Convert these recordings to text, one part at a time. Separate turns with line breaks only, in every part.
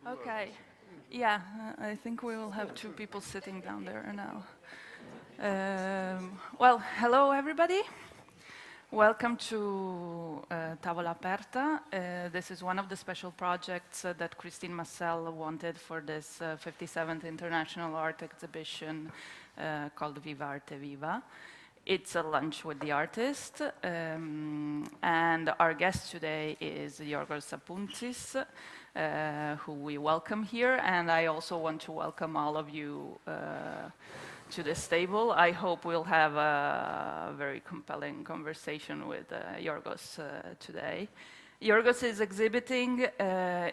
Okay. Yeah, I think we will have two people sitting down there now. Well, hello everybody. Welcome to Tavola Aperta. This is one of the special projects that Christine Massel wanted for this 57th International Art Exhibition called Viva Arte Viva. It's a lunch with the artist, and our guest today is Yorgos Sapountzis, who we welcome here, and I also want to welcome all of you to this table. I hope we'll have a very compelling conversation with Yorgos today. Yorgos is exhibiting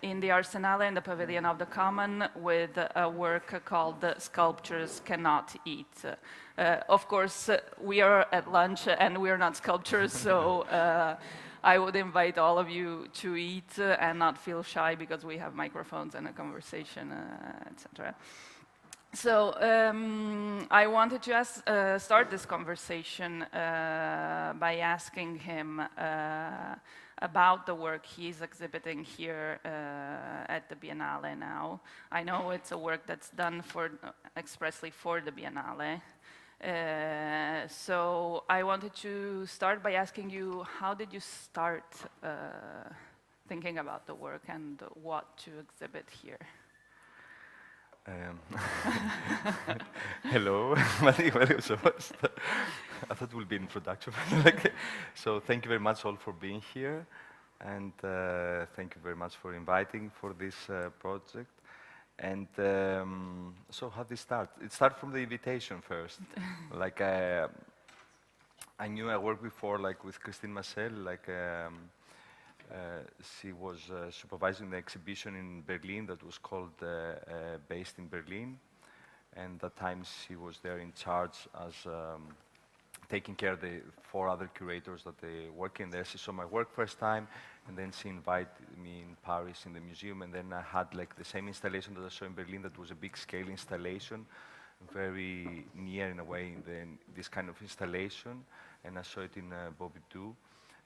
in the Arsenale in the Pavilion of the Common with a work called Sculptures Cannot Eat. Of course, we are at lunch and we are not sculptors, so I would invite all of you to eat and not feel shy because we have microphones and a conversation, etc. So I wanted to start this conversation by asking him about the work he's exhibiting here at the Biennale now. I know it's a work that's done expressly for the Biennale. So I wanted to start by asking you, how did you start thinking about the work and what to exhibit here?
Hello, I thought it would be an introduction. So thank you very much all for being here, and thank you very much for inviting for this project. And so how did it start? It started from the invitation first. I knew I worked before, with Christine Massel, she was supervising the exhibition in Berlin that was called Based in Berlin, and at that time she was there in charge as taking care of the 4 other curators that they work in there. She saw my work first time, and then she invited me in Paris in the museum, and then I had the same installation that I saw in Berlin that was a big scale installation, very near in a way this kind of installation, and I saw it in Bobidou.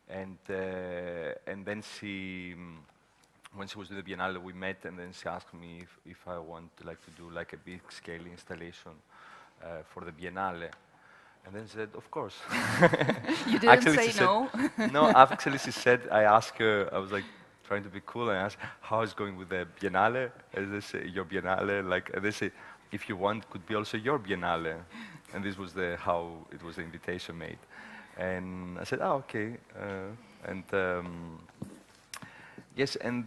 And then when she was doing the Biennale, we met, and then she asked me if I want to do a big scale installation for the Biennale. And then she said, of course.
You didn't say no?
No, actually she said, I asked her, I was trying to be cool, and I asked, how is it going with the Biennale? And they say, your Biennale, and they say, if you want, could be also your Biennale. And this was how it was the invitation made. And I said, okay. Yes, and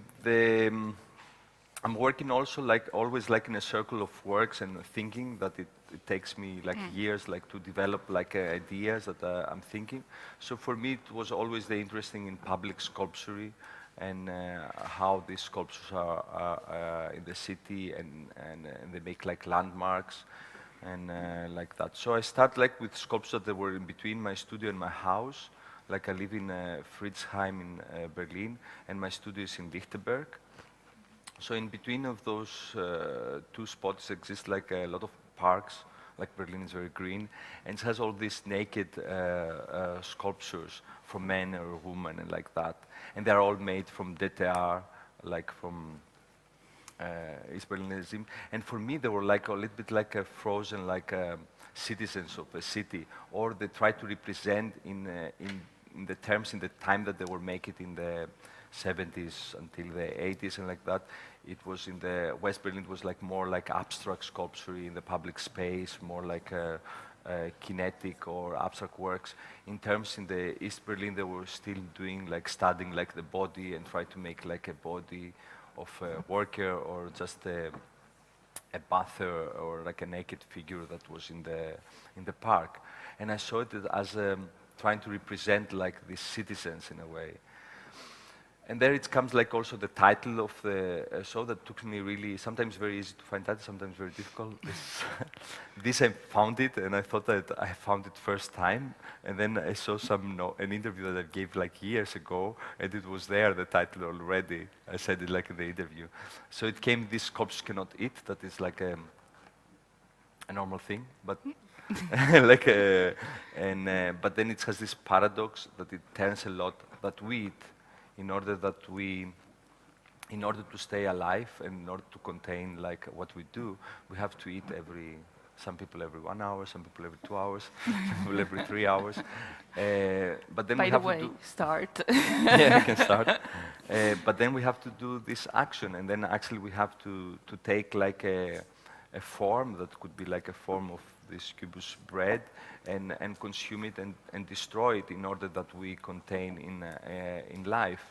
I'm working also always in a circle of works and thinking that it takes me years to develop ideas that I'm thinking. So for me it was always interesting in public sculpture and how these sculptures are in the city and they make landmarks and that. So I start with sculptures that were in between my studio and my house. I live in Friedrichshain in Berlin, and my studio is in Lichtenberg. So in between of those 2 spots exist a lot of parks. Berlin is very green, and it has all these naked sculptures for men or women and that. And they're all made from DTR, from East Berlinism. And for me, they were a little bit a frozen, citizens of a city, or they try to represent in the terms, in the time that they were making in the 70s until the 80s and that. It was in the West Berlin, it was more abstract sculpture in the public space, more kinetic or abstract works. In terms in the East Berlin, they were still doing studying the body and try to make a body of a worker or just a bather or a naked figure that was in the park. And I saw it as trying to represent these citizens in a way. And there it comes also the title of the show that took me really, sometimes very easy to find title, sometimes very difficult. This I found it, and I thought that I found it first time, and then I saw an interview that I gave years ago, and it was there, the title already. I said it in the interview. So it came, This Sculptures Cannot Eat, that is a normal thing, but but then it has this paradox that it turns a lot that we eat in order that we in order to stay alive and in order to contain like what we do, we have to eat some people every 1 hour, some people every 2 hours, some people every 3 hours. But then
By
we
the
have
way,
to do
start.
yeah, we can start. But then we have to do this action, and then actually we have to take like a form that could be like a form of this cubus bread, and consume it and destroy it in order that we contain in life.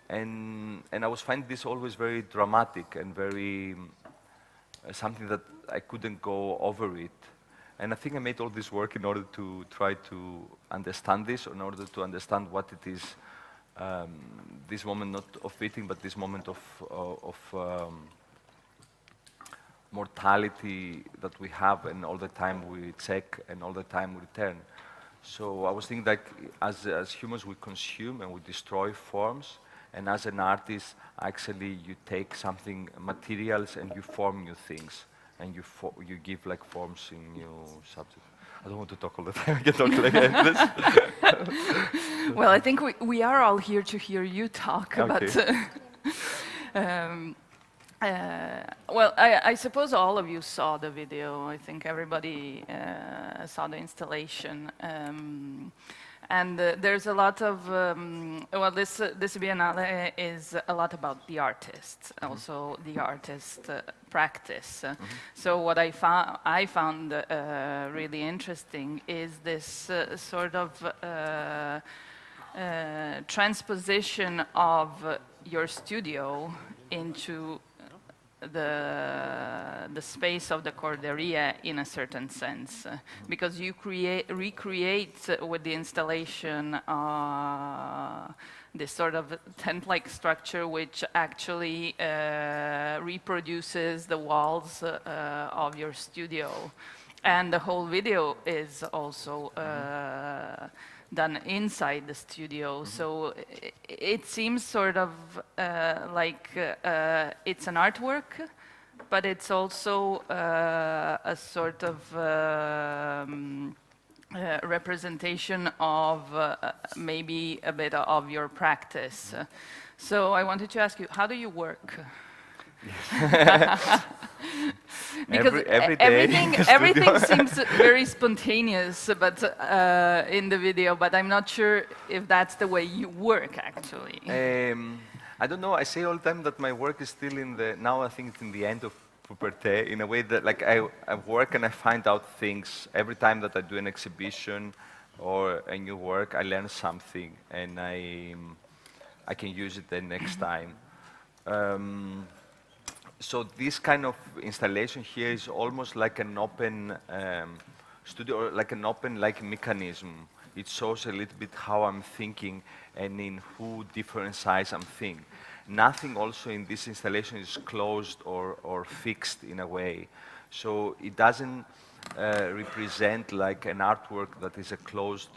And I was finding this always very dramatic and very something that I couldn't go over it. And I think I made all this work in order to try to understand this, in order to understand what it is, this moment not of eating, but this moment of mortality that we have, and all the time we check, and all the time we return. So I was thinking that as humans we consume and we destroy forms, and as an artist, actually you take something, materials, and you form new things, and you give like forms in new subjects. I don't want to talk all the time. I can talk like endless.
Well, I think we are all here to hear you talk,
Okay.
but well, I suppose all of you saw the video. I think everybody saw the installation. And there's a lot of, well, this Biennale is a lot about the artist, also the artist practice. So what I found really interesting is this sort of transposition of your studio into the space of the corderia in a certain sense, because you recreate with the installation this sort of tent-like structure which actually reproduces the walls of your studio. And the whole video is also done inside the studio. So it seems sort of like it's an artwork, but it's also a sort of representation of maybe a bit of your practice. So I wanted to ask you, how do you work? Because
every day
everything seems very spontaneous, but in the video. But I'm not sure if that's the way you work, actually.
I don't know. I say all the time that my work is still now I think it's in the end of puberté, in a way that like I work and I find out things. Every time that I do an exhibition or a new work, I learn something, and I can use it the next time. So this kind of installation here is almost like an open studio, or like an open mechanism. It shows a little bit how I'm thinking and in who different sides I'm thinking. Nothing also in this installation is closed or fixed in a way. So it doesn't represent like an artwork that is a closed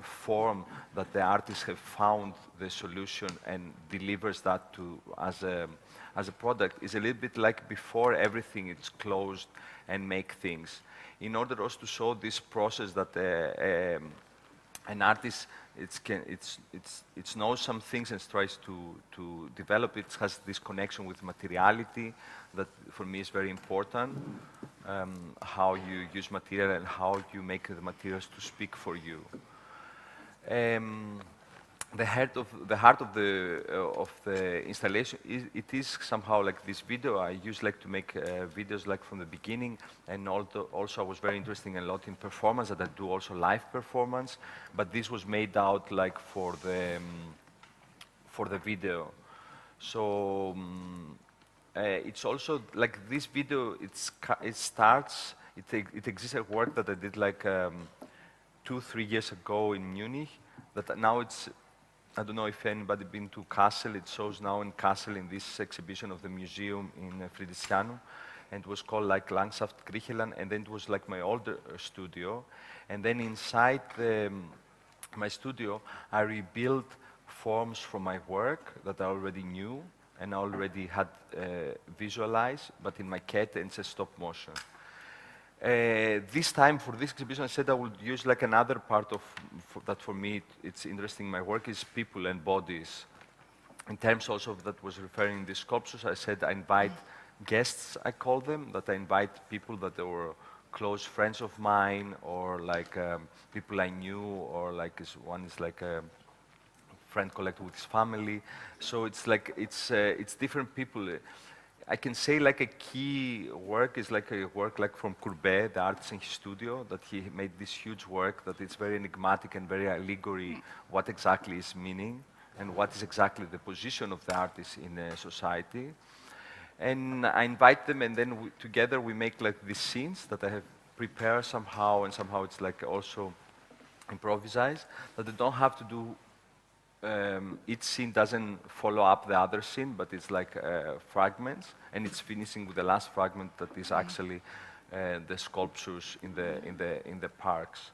form that the artists have found the solution and delivers that to as a product. Is a little bit like before everything is closed and make things. In order also to show this process that an artist it knows some things and tries to develop it, has this connection with materiality that for me is very important. How you use material and how you make the materials to speak for you. The heart of the installation is somehow like this video. I used like to make videos like from the beginning, and also I was very interested a lot in performance, that I do also live performance, but this was made out like for the video. So it's also like this video. It exists a work that I did like 2-3 years ago in Munich. That now it's. I don't know if anybody been to Kassel. It shows now in Kassel in this exhibition of the museum in Friedrichshain, and it was called like Landschaft Griechenland, and then it was like my older studio, and then inside my studio I rebuilt forms from my work that I already knew and I already had visualized, but in maquette and it's a stop motion. This time for this exhibition I said I would use like another part of that for me it's interesting. My work is people and bodies, in terms also of that was referring to the sculptures, I said I invite guests, I call them, that I invite people that they were close friends of mine, or like people I knew, or like one is like a friend collected with his family. So it's like it's different people. I can say like a key work is like a work like from Courbet, the artist in his studio, that he made this huge work that it's very enigmatic and very allegory, what exactly is meaning and what is exactly the position of the artist in society. And I invite them, and then together we make like these scenes that I have prepared somehow, and somehow it's like also improvised, that they don't have to do, each scene doesn't follow up the other scene, but it's like fragments, and it's finishing with the last fragment that is actually the sculptures in the parks.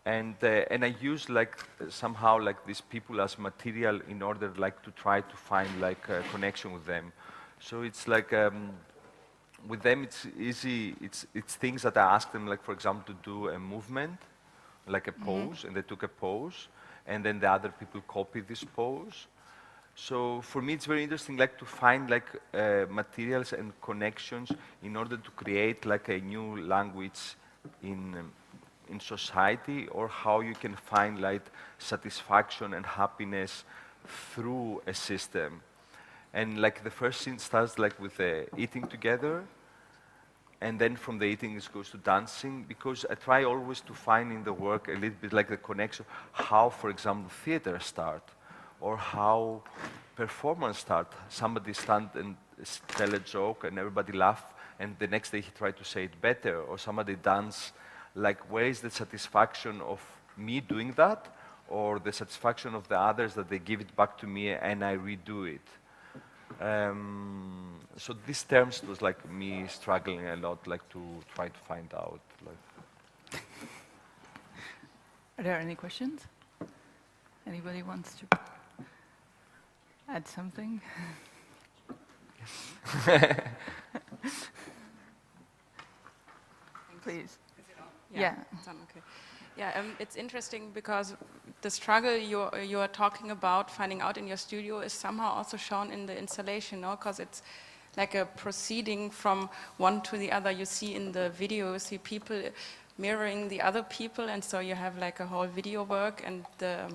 And I use like somehow like these people as material in order like to try to find like a connection with them. So it's like with them it's easy. It's things that I ask them, like for example, to do a movement, like a pose, and they took a pose, and then the other people copy this pose. So for me, it's very interesting, like to find like materials and connections in order to create like a new language in society, or how you can find like satisfaction and happiness through a system. And like the first scene starts like with eating together, and then from the eating it goes to dancing, because I try always to find in the work a little bit like the connection, how, for example, theater start, or how performance start. Somebody stand and tell a joke and everybody laugh, and the next day he try to say it better, or somebody dance. Like, where is the satisfaction of me doing that, or the satisfaction of the others that they give it back to me and I redo it? So these terms was like me struggling a lot, like to try to find out. Like.
Are there any questions? Anybody wants to add something? Yes. Please.
Is it on? Yeah. It's on, okay. Yeah, it's interesting because the struggle you are talking about, finding out in your studio, is somehow also shown in the installation, no? Because it's like a proceeding from one to the other. You see in the video, you see people mirroring the other people, and so you have like a whole video work, and the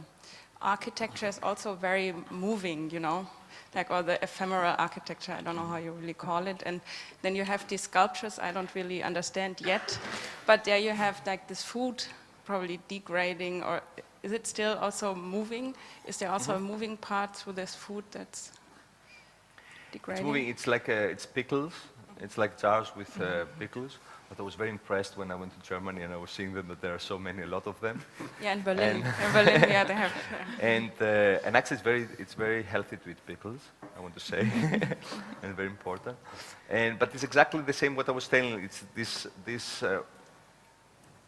architecture is also very moving, you know? Like, or the ephemeral architecture, I don't know how you really call it. And then you have these sculptures I don't really understand yet, but there you have like this food probably degrading, or is it still also moving? Is there also a moving part through this food that's degrading?
It's moving, it's like, it's pickles. It's like jars with pickles. But I was very impressed when I went to Germany and I was seeing them, that there are so many, a lot of them.
Yeah, in Berlin. In Berlin, yeah, they have.
And actually it's very healthy to eat pickles, I want to say, and very important. But it's exactly the same what I was telling. It's this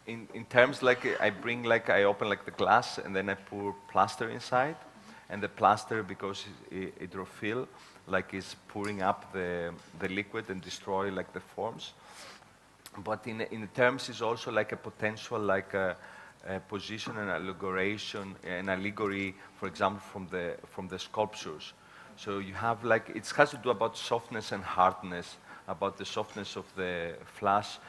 in terms like I open like the glass and then I pour plaster inside, and the plaster, because it's hydrophil, like is pouring up the liquid and destroy like the forms. But in terms is also like a potential like a position and an allegory, for example, from the sculptures. So you have like, it has to do about softness and hardness, about the softness of the flesh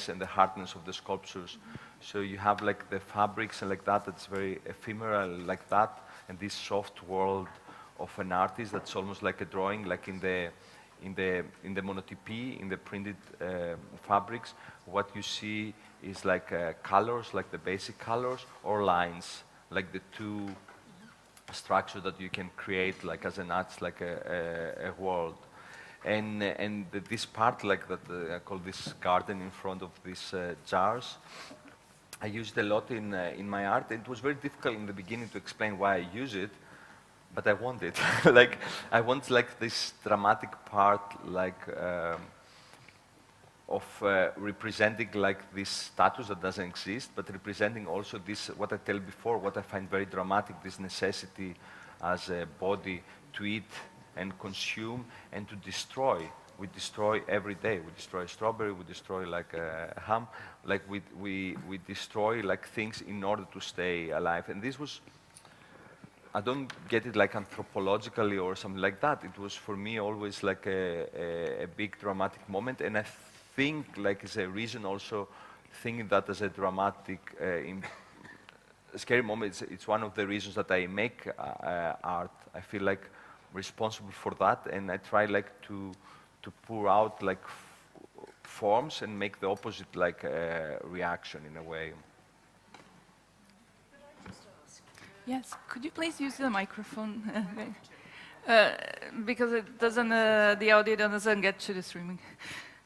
and the hardness of the sculptures. So you have like the fabrics and like that's very ephemeral like that, and this soft world of an artist that's almost like a drawing, like in the monotypie, in the printed fabrics, what you see is like colors, like the basic colors, or lines, like the two structure that you can create like as an artist, like a world. And this part, like that, I call this garden in front of these jars, I used a lot in my art. It was very difficult in the beginning to explain why I use it, but I want it. Like, I want like this dramatic part, like of representing like this status that doesn't exist, but representing also this, what I tell before, what I find very dramatic, this necessity as a body to eat and consume and to destroy. We destroy every day. We destroy a strawberry, we destroy like a ham, like we destroy like things in order to stay alive. And this was I don't get it like anthropologically or something like that. It was for me always like a big dramatic moment, and I think like it's a reason also thinking that as a dramatic, scary moment. It's one of the reasons that I make art. I feel like responsible for that, and I try like to pour out like forms and make the opposite like reaction in a way.
Yes, could you please use the microphone? Because it doesn't, the audio doesn't get to the streaming.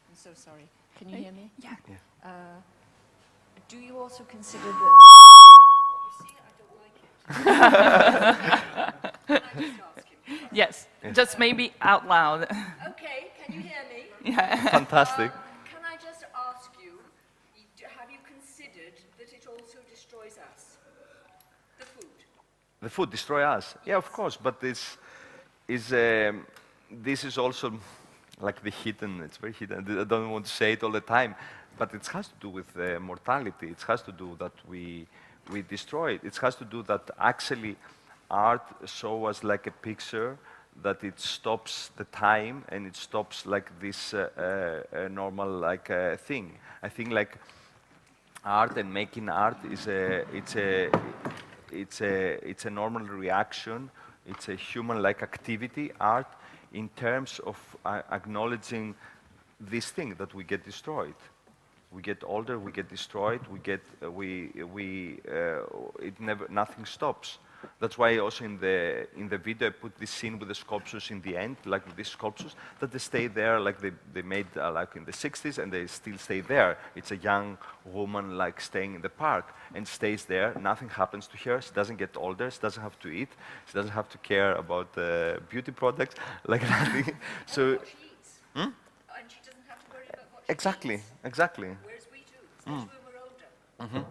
I'm so sorry. Can you hear me?
Yeah.
Do you also consider that... You see, I don't like it. Can I just ask him?
Yes, just maybe out loud.
Okay, can you hear me?
Yeah.
Fantastic.
Can I just ask you, have you considered that it also destroys us? The food.
The food destroy us. Yeah, of course, but this is also like the hidden, it's very hidden. I don't want to say it all the time, but it has to do with mortality. It has to do that we destroy it. It has to do that actually art shows us like a picture that it stops the time and it stops like this normal like thing. I think like art and making art is it's a normal reaction. It's a human-like activity, art, in terms of acknowledging this thing that we get destroyed. We get older, we get destroyed, nothing stops. That's why also in the video I put this scene with the sculptures in the end, like with these sculptures, that they stay there, like they made like in the 60s, and they still stay there. It's a young woman like staying in the park and stays there. Nothing happens to her. She doesn't get older. She doesn't have to eat. She doesn't have to care about beauty products, like nothing.
So what she eats. And she doesn't have to worry about what she eats.
Exactly.
Whereas we do, especially when we're older.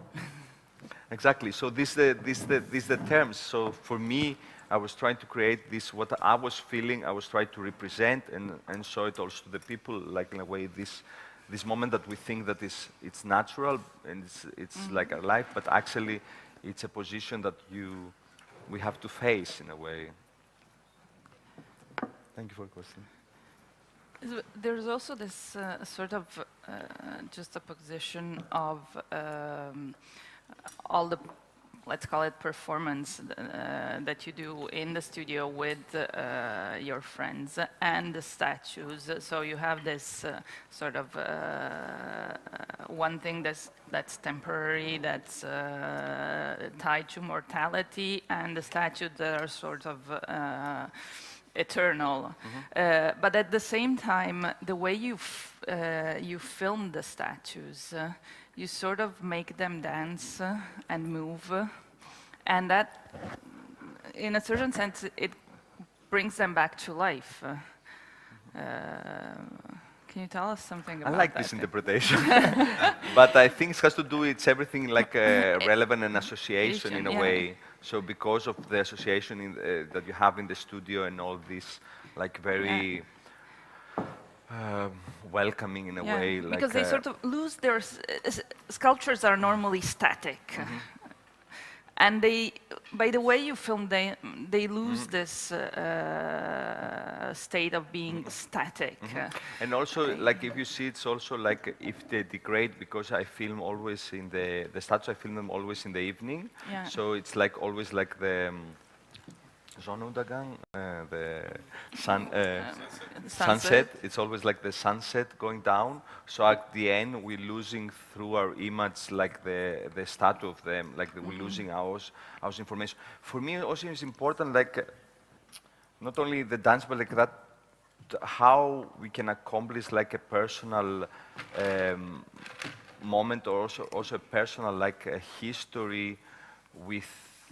Exactly. So these the terms. So for me, I was trying to create this, what I was feeling, I was trying to represent and show it also to the people, like in a way this moment that we think that it's natural and it's like our life, but actually it's a position that we have to face in a way. Thank you for the question.
There's also this sort of juxtaposition of all the, let's call it performance that you do in the studio with your friends and the statues. So you have this sort of one thing that's temporary, that's tied to mortality, and the statues that are sort of eternal. But at the same time, the way you film the statues, you sort of make them dance and move, and that, in a certain sense, it brings them back to life. Can you tell us something about that?
I like this interpretation, but I think it has to do, it's everything like relevant and association in a way. So because of the association that you have in the studio and all this, like very welcoming in a way. Like
because they sort of lose their, sculptures are normally static. And by the way you film, they lose this state of being static.
And also, like if you see, it's also like if they degrade, because I film always in the statues, I film them always in the evening. So it's like always like the Sonnenuntergang, the sunset. It's always like the sunset going down. So at the end, we're losing through our image, like the statue of them, like we're losing our information. For me, also it's important, like not only the dance, but like that, how we can accomplish like a personal moment, or also a personal like a history with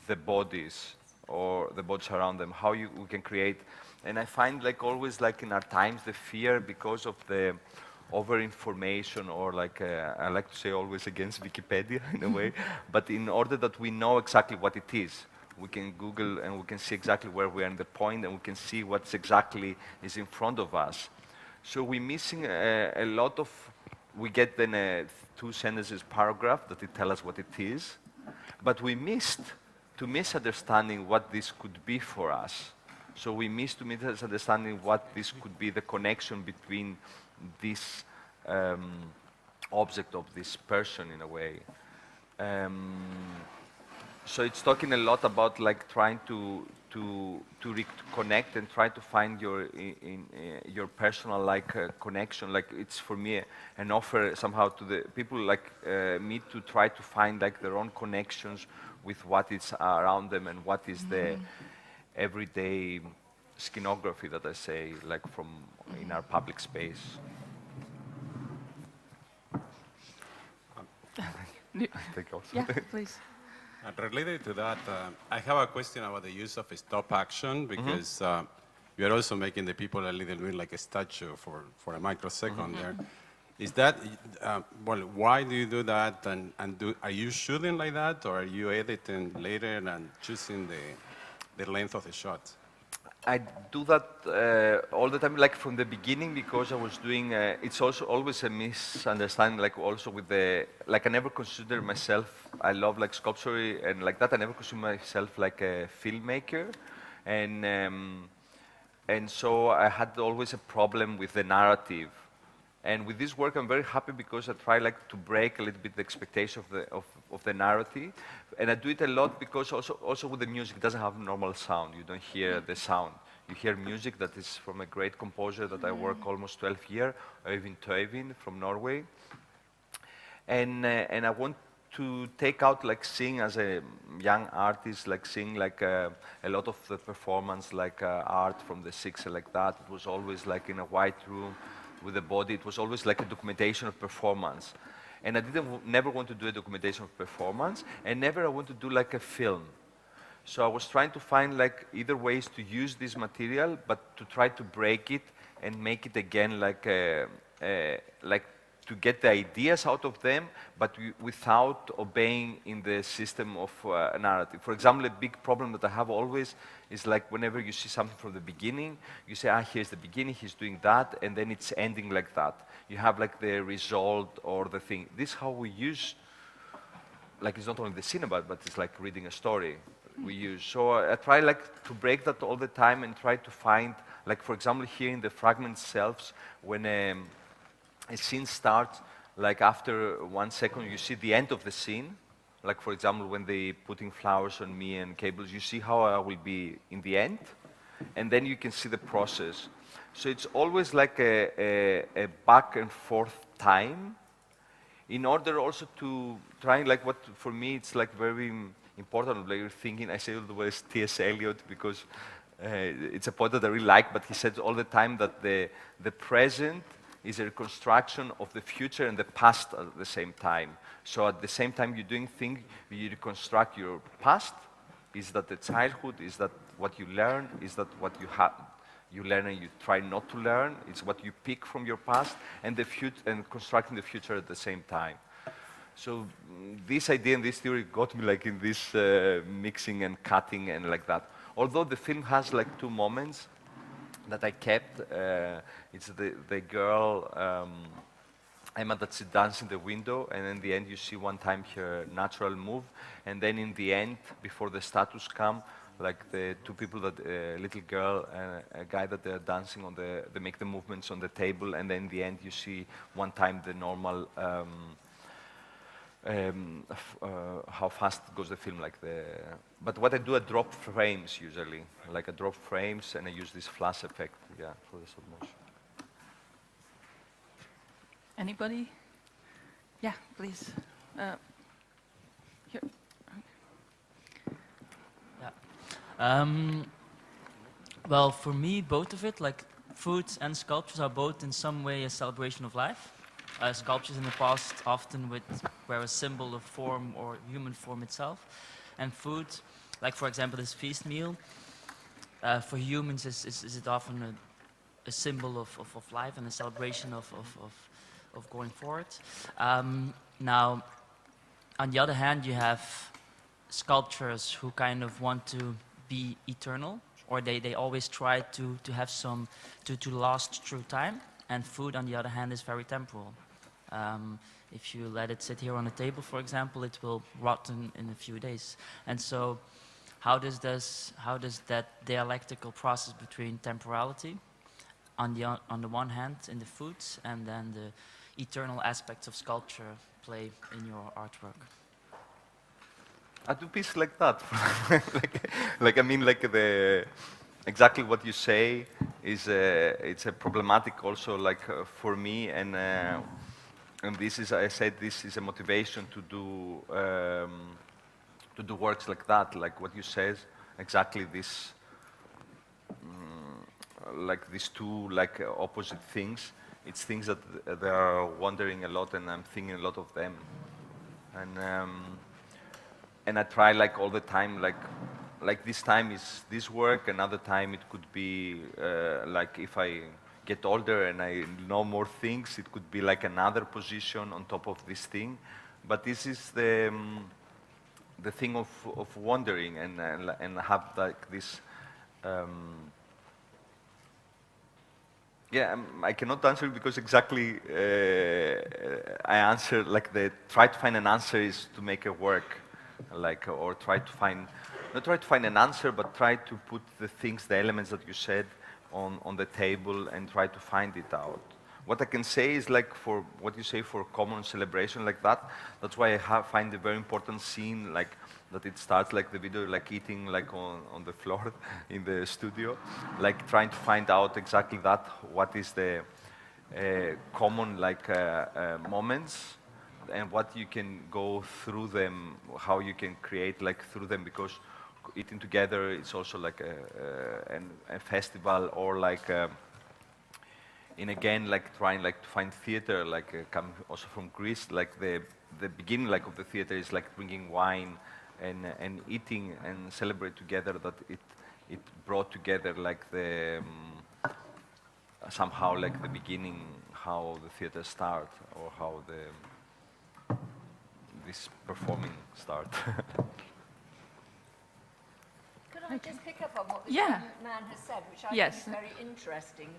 the bodies, or the bodies around them, how we can create. And I find like always like in our times the fear because of the over-information, or like I like to say always against Wikipedia in a way, but in order that we know exactly what it is, we can Google and we can see exactly where we are in the point, and we can see what's exactly is in front of us. So we're missing a lot of, we get then 2 sentences paragraph that it tell us what it is, but we missed to misunderstanding what this could be for us. So we misunderstanding what this could be, the connection between this object of this person in a way. So it's talking a lot about like trying to reconnect and try to find your personal like connection. Like it's for me an offer somehow to the people like me to try to find like their own connections with what is around them and what is the everyday skinography that I say like from in our public space. Take also.
Yeah, please.
Related to that, I have a question about the use of stop action because you are also making the people a little bit like a statue for a microsecond there. Is that, well, why do you do that? And are you shooting like that or are you editing later and choosing the length of the shot?
I do that all the time, like from the beginning, because I was doing, it's also always a misunderstanding, like also with the, like I never consider myself, I love like sculpture and like that, I never consider myself like a filmmaker. And so I had always a problem with the narrative. And with this work, I'm very happy because I try like to break a little bit the expectation of the narrative. And I do it a lot because also with the music, it doesn't have normal sound. You don't hear the sound. You hear music that is from a great composer that I work almost 12 years, Øyvind Tøyvind from Norway. And I want to take out like sing as a young artist, like sing like a lot of the performance, like art from the 60s, like that. It was always like in a white room with the body. It was always like a documentation of performance. And I never want to do a documentation of performance, and never I want to do like a film. So I was trying to find like either ways to use this material, but to try to break it and make it again like to get the ideas out of them, but without obeying in the system of a narrative. For example, a big problem that I have always is like whenever you see something from the beginning, you say, here's the beginning, he's doing that, and then it's ending like that. You have like the result or the thing. This is how we use, like it's not only the cinema, but it's like reading a story we use. So I try like to break that all the time and try to find, like for example here in the fragment selves, when a scene starts, like after 1 second, you see the end of the scene. Like for example, when they putting flowers on me and cables, you see how I will be in the end, and then you can see the process. So it's always like a back and forth time, in order also to try, like what for me it's like very important, like thinking, I say all the words T.S. Eliot because it's a poet that I really like, but he said all the time that the present is a reconstruction of the future and the past at the same time. So at the same time you're doing things, you reconstruct your past. Is that the childhood? Is that what you learn? Is that what you learn and you try not to learn? It's what you pick from your past and the future, and constructing the future at the same time. So this idea and this theory got me like in this mixing and cutting and like that. Although the film has like 2 moments that I kept. It's the girl, Emma, that she dances in the window, and in the end you see one time her natural move, and then in the end, before the statues come, like the 2 people, that little girl and a guy that they're dancing on they make the movements on the table, and then in the end you see one time the normal, how fast goes the film, like but what I do, I drop frames usually, like I drop frames and I use this flash effect, yeah, for the stop motion.
Anybody? Yeah, please. Here.
Yeah. Well, for me, both of it, like foods and sculptures, are both in some way a celebration of life. Sculptures in the past often were a symbol of form or human form itself. And food, like for example this feast meal, for humans is it often a symbol of life and a celebration of going forward. Now, on the other hand, you have sculptures who kind of want to be eternal, or they always try to have some, to last through time. And food, on the other hand, is very temporal. If you let it sit here on a table, for example, it will rot in a few days. And so how does that dialectical process between temporality on the one hand in the foods and then the eternal aspects of sculpture play in your artwork?
I do pieces like that. like I mean, like exactly what you say is it's a problematic also like for me, and this is, I said, this is a motivation to do works like that, like what you said, exactly this, like these two like opposite things. It's things that they are wondering a lot, and I'm thinking a lot of them, and I try like all the time, like this time is this work, another time it could be like if I get older and I know more things, it could be like another position on top of this thing. But this is the thing of wondering and have like this. Yeah, I cannot answer because exactly I answer like try to find an answer is to make a work, like, or try to find, not try to find an answer, but try to put the things, the elements that you said on the table and try to find it out. What I can say is like for what you say for common celebration like that, that's why I find a very important scene, like that it starts like the video, like eating like on the floor in the studio, like trying to find out exactly that, what is the common like moments and what you can go through them, how you can create like through them, because eating together it's also like a festival, or like in again like trying like to find theater, like come also from Greece, like the beginning like of the theater is like drinking wine and eating and celebrate together, that it brought together like the somehow like the beginning, how the theater start, or how this performing start.
Could I just pick up on what the
Yeah.
young man has said, which I
Yes.
think is very interesting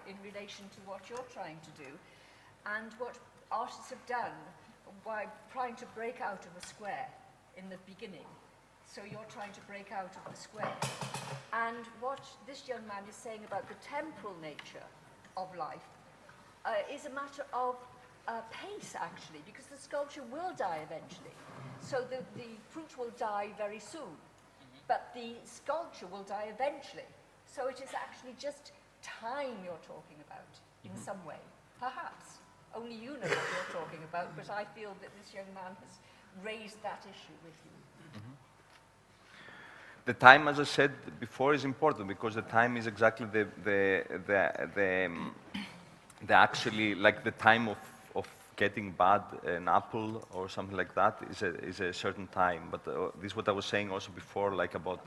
in relation to what you're trying to do and what artists have done by trying to break out of a square in the beginning. So you're trying to break out of the square. And what this young man is saying about the temporal nature of life is a matter of pace, actually, because the sculpture will die eventually. So the fruit will die very soon, but the sculpture will die eventually. So it is actually just time you're talking about in some way. Perhaps. Only you know what you're talking about, but I feel that this young man has raised that issue with you.
The time, as I said before, is important because the time is exactly the actually like the time of getting bad an apple or something like that is a certain time. But this is what I was saying also before, like about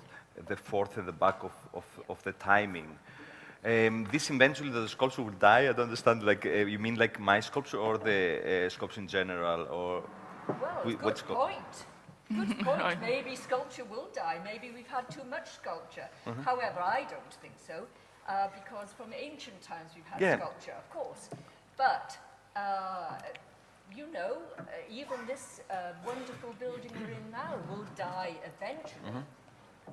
the forth and the back of the timing. This eventually the sculpture will die. I don't understand. Like you mean like my sculpture or the sculpture in general, or
Well, good point. Good point. Maybe sculpture will die. Maybe we've had too much sculpture. However, I don't think so, because from ancient times we've had sculpture, of course. But, you know, even this wonderful building we're in now will die eventually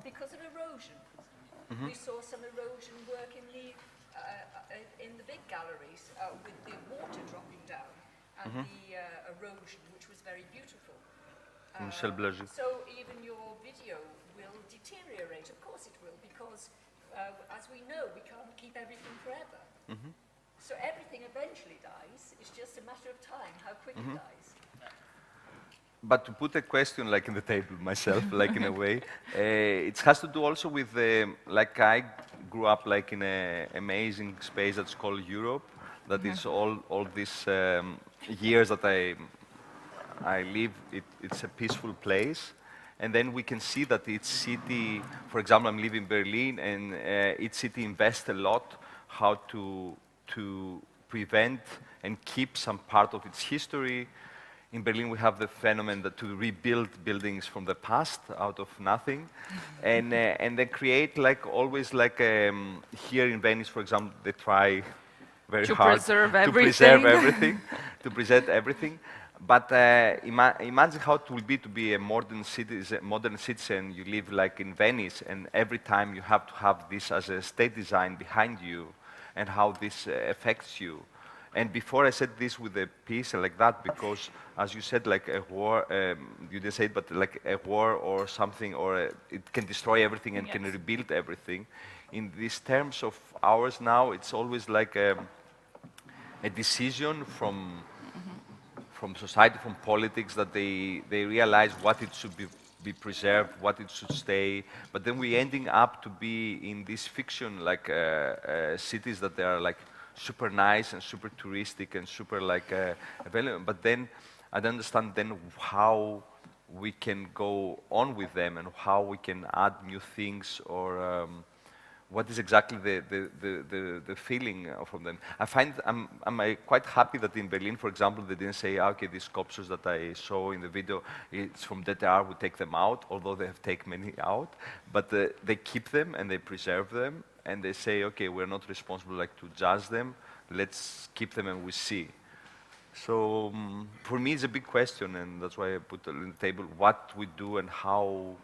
because of erosion. We saw some erosion work in the big galleries with the water dropping down and the erosion, which was very beautiful. So even your video will deteriorate. Of course it will, because as we know, we can't keep everything forever. So everything eventually dies. It's just a matter of time, how quick it dies.
But to put a question like in the table myself, like in a way, it has to do also with like I grew up like in an amazing space that's called Europe. That is all these years that I live. It's a peaceful place, and then we can see that each city, for example, I'm living in Berlin, and each city invests a lot how to prevent and keep some part of its history. In Berlin, we have the phenomenon that to rebuild buildings from the past out of nothing, and they create like always like here in Venice, for example, they try very hard to preserve everything, to present everything. But imagine how it will be to be a modern citizen. You live like in Venice, and every time you have to have this as a state design behind you, and how this affects you. And before I said this with a piece like that, because as you said, like a war, you didn't say it, but like a war or something, or it can destroy everything and can rebuild everything. In these terms of ours now, it's always like a decision from society, from politics, that they realize what it should be preserved, what it should stay. But then we're ending up to be in this fiction, like cities that they are like super nice and super touristic and super like available. But then I don't understand then how we can go on with them and how we can add new things, or what is exactly the feeling from them. I find I'm quite happy that in Berlin, for example, they didn't say, okay, these sculptures that I saw in the video, it's from DDR, we take them out, although they have taken many out, but they keep them and they preserve them, and they say, okay, we're not responsible like to judge them, let's keep them and we see. So for me, it's a big question, and that's why I put it on the table what we do and how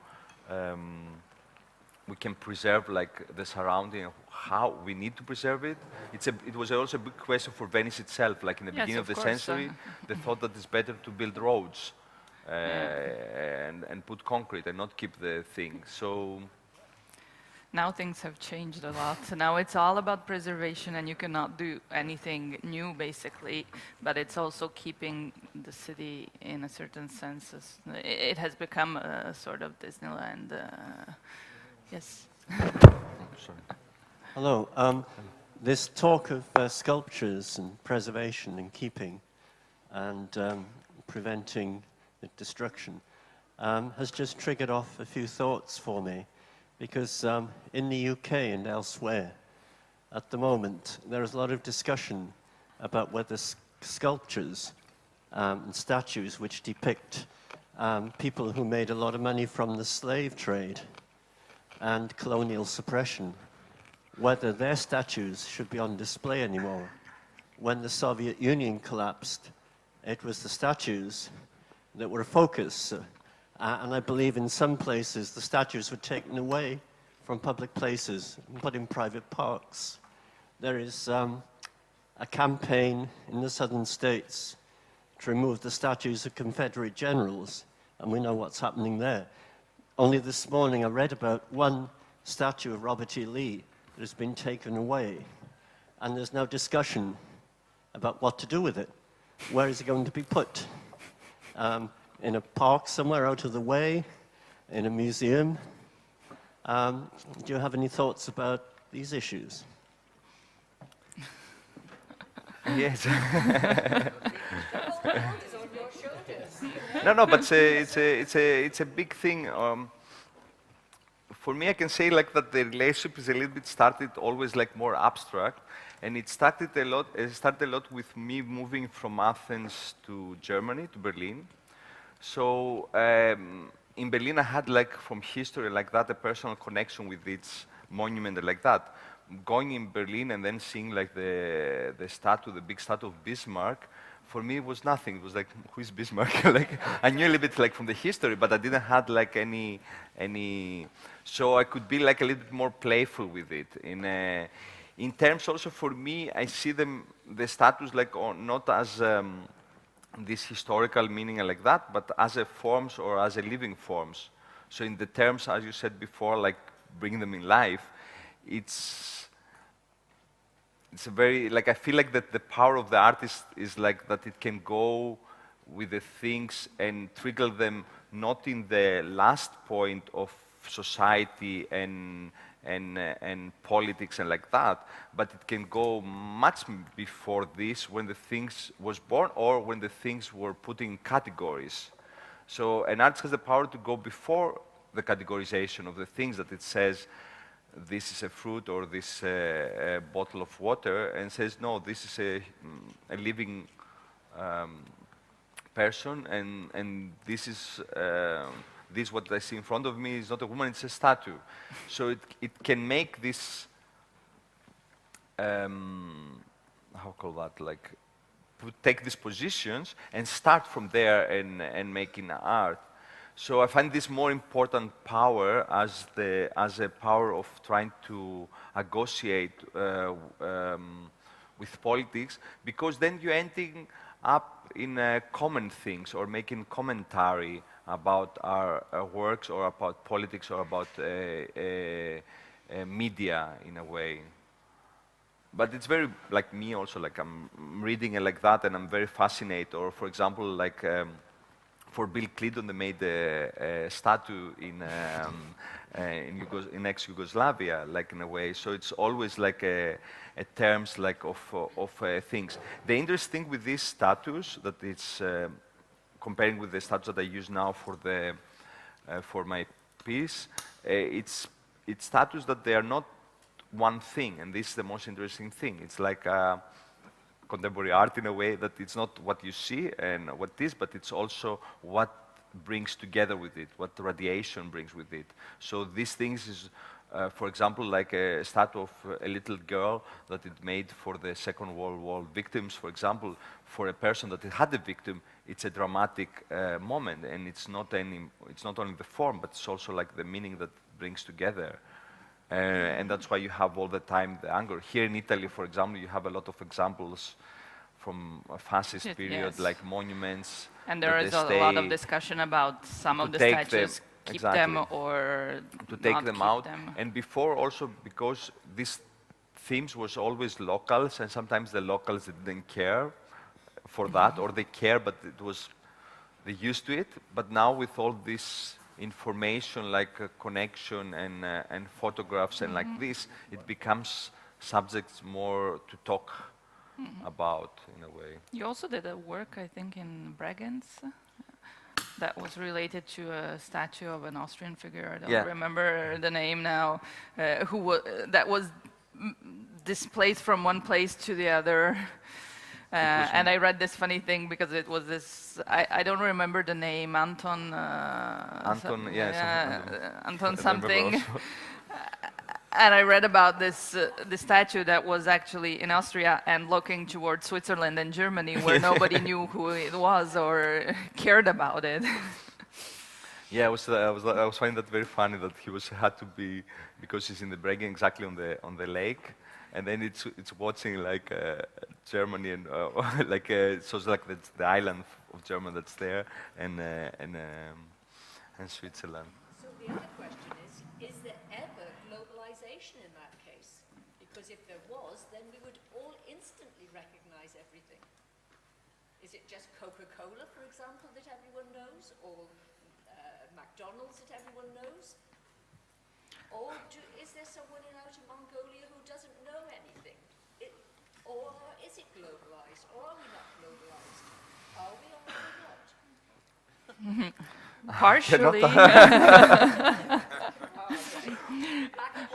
we can preserve like the surrounding, how we need to preserve it. It was also a big question for Venice itself. Like in the beginning of the century, they thought that it's better to build roads and put concrete and not keep the thing. So.
Now things have changed a lot. So now it's all about preservation, and you cannot do anything new, basically. But it's also keeping the city in a certain sense. It has become a sort of Disneyland. Yes.
Hello. This talk of sculptures and preservation and keeping and preventing the destruction has just triggered off a few thoughts for me. Because in the UK and elsewhere, at the moment, there is a lot of discussion about whether sculptures and statues which depict people who made a lot of money from the slave trade and colonial suppression, whether their statues should be on display anymore. When the Soviet Union collapsed, it was the statues that were a focus. And I believe in some places the statues were taken away from public places and put in private parks. There is a campaign in the southern states to remove the statues of Confederate generals, and we know what's happening there. Only this morning I read about one statue of Robert E. Lee that has been taken away, and there's now discussion about what to do with it. Where is it going to be put? In a park somewhere out of the way, in a museum. Do you have any thoughts about these issues?
Yes. No, but it's a big thing. For me, I can say like that the relationship is a little bit started always like more abstract, and it started a lot with me moving from Athens to Germany, to Berlin. So in Berlin, I had like from history like that a personal connection with its monument like that. Going in Berlin and then seeing like the statue, the big statue of Bismarck, for me it was nothing. It was like, who is Bismarck? Like I knew a little bit like from the history, but I didn't have like any. So I could be like a little bit more playful with it. In terms also for me, I see the statues like not as. This historical meaning like that, but as a forms or as a living forms. So in the terms, as you said before, like bringing them in life, it's a very, like I feel like that the power of the artist is like that it can go with the things and trigger them not in the last point of society and politics and like that, but it can go much before this, when the things was born or when the things were put in categories. So an artist has the power to go before the categorization of the things, that it says this is a fruit or this a bottle of water, and says no, this is a living person, and this is this what I see in front of me is not a woman, it's a statue. So it can make this, how call that, like, take these positions and start from there and making art. So I find this more important power as a power of trying to negotiate with politics, because then you're ending up in common things or making commentary about our works or about politics or about media in a way. But it's very like me also, like I'm reading it like that and I'm very fascinated. Or for example, like for Bill Clinton, they made a statue in ex-Yugoslavia, like in a way. So it's always like a terms like of things. The interesting with these statues that it's comparing with the statues that I use now for my piece, it's statues that they are not one thing, and this is the most interesting thing. It's like contemporary art in a way that it's not what you see and what it is, but it's also what brings together with it, what the radiation brings with it. So these things is, for example, like a statue of a little girl that it made for the Second World War victims, for example. For a person that had a victim, it's a dramatic moment, and it's not only the form, but it's also like the meaning that brings together. And that's why you have all the time the anger. Here in Italy, for example, you have a lot of examples from a fascist period, like monuments.
And there is a lot of discussion about some of the statues, keep them or
to take
not
them
keep
out.
them.
And before also, because these themes was always locals, and sometimes the locals didn't care for that, or they care, but they used to it. But now with all this information, like connection and photographs and like this, it becomes subjects more to talk about in a way.
You also did a work, I think, in Bregenz that was related to a statue of an Austrian figure. I don't remember the name now, that was displaced from one place to the other. And I read this funny thing because it was this, I don't remember the name, Anton something. And I read about this statue that was actually in Austria and looking towards Switzerland and Germany, where nobody knew who it was or cared about it.
Yeah, I was finding that very funny that he had to be, because he's in the Bregenz exactly on the lake. And then it's watching like Germany and like so it's like the island of Germany that's there and Switzerland.
So the other question is there ever globalization in that case? Because if there was, then we would all instantly recognize everything. Is it just Coca-Cola, for example, that everyone knows, or McDonald's that everyone knows? Or is there someone out in Mongolia who doesn't know anything? Or is it globalized? Or are we not globalized? Are we or are we not?
Partially.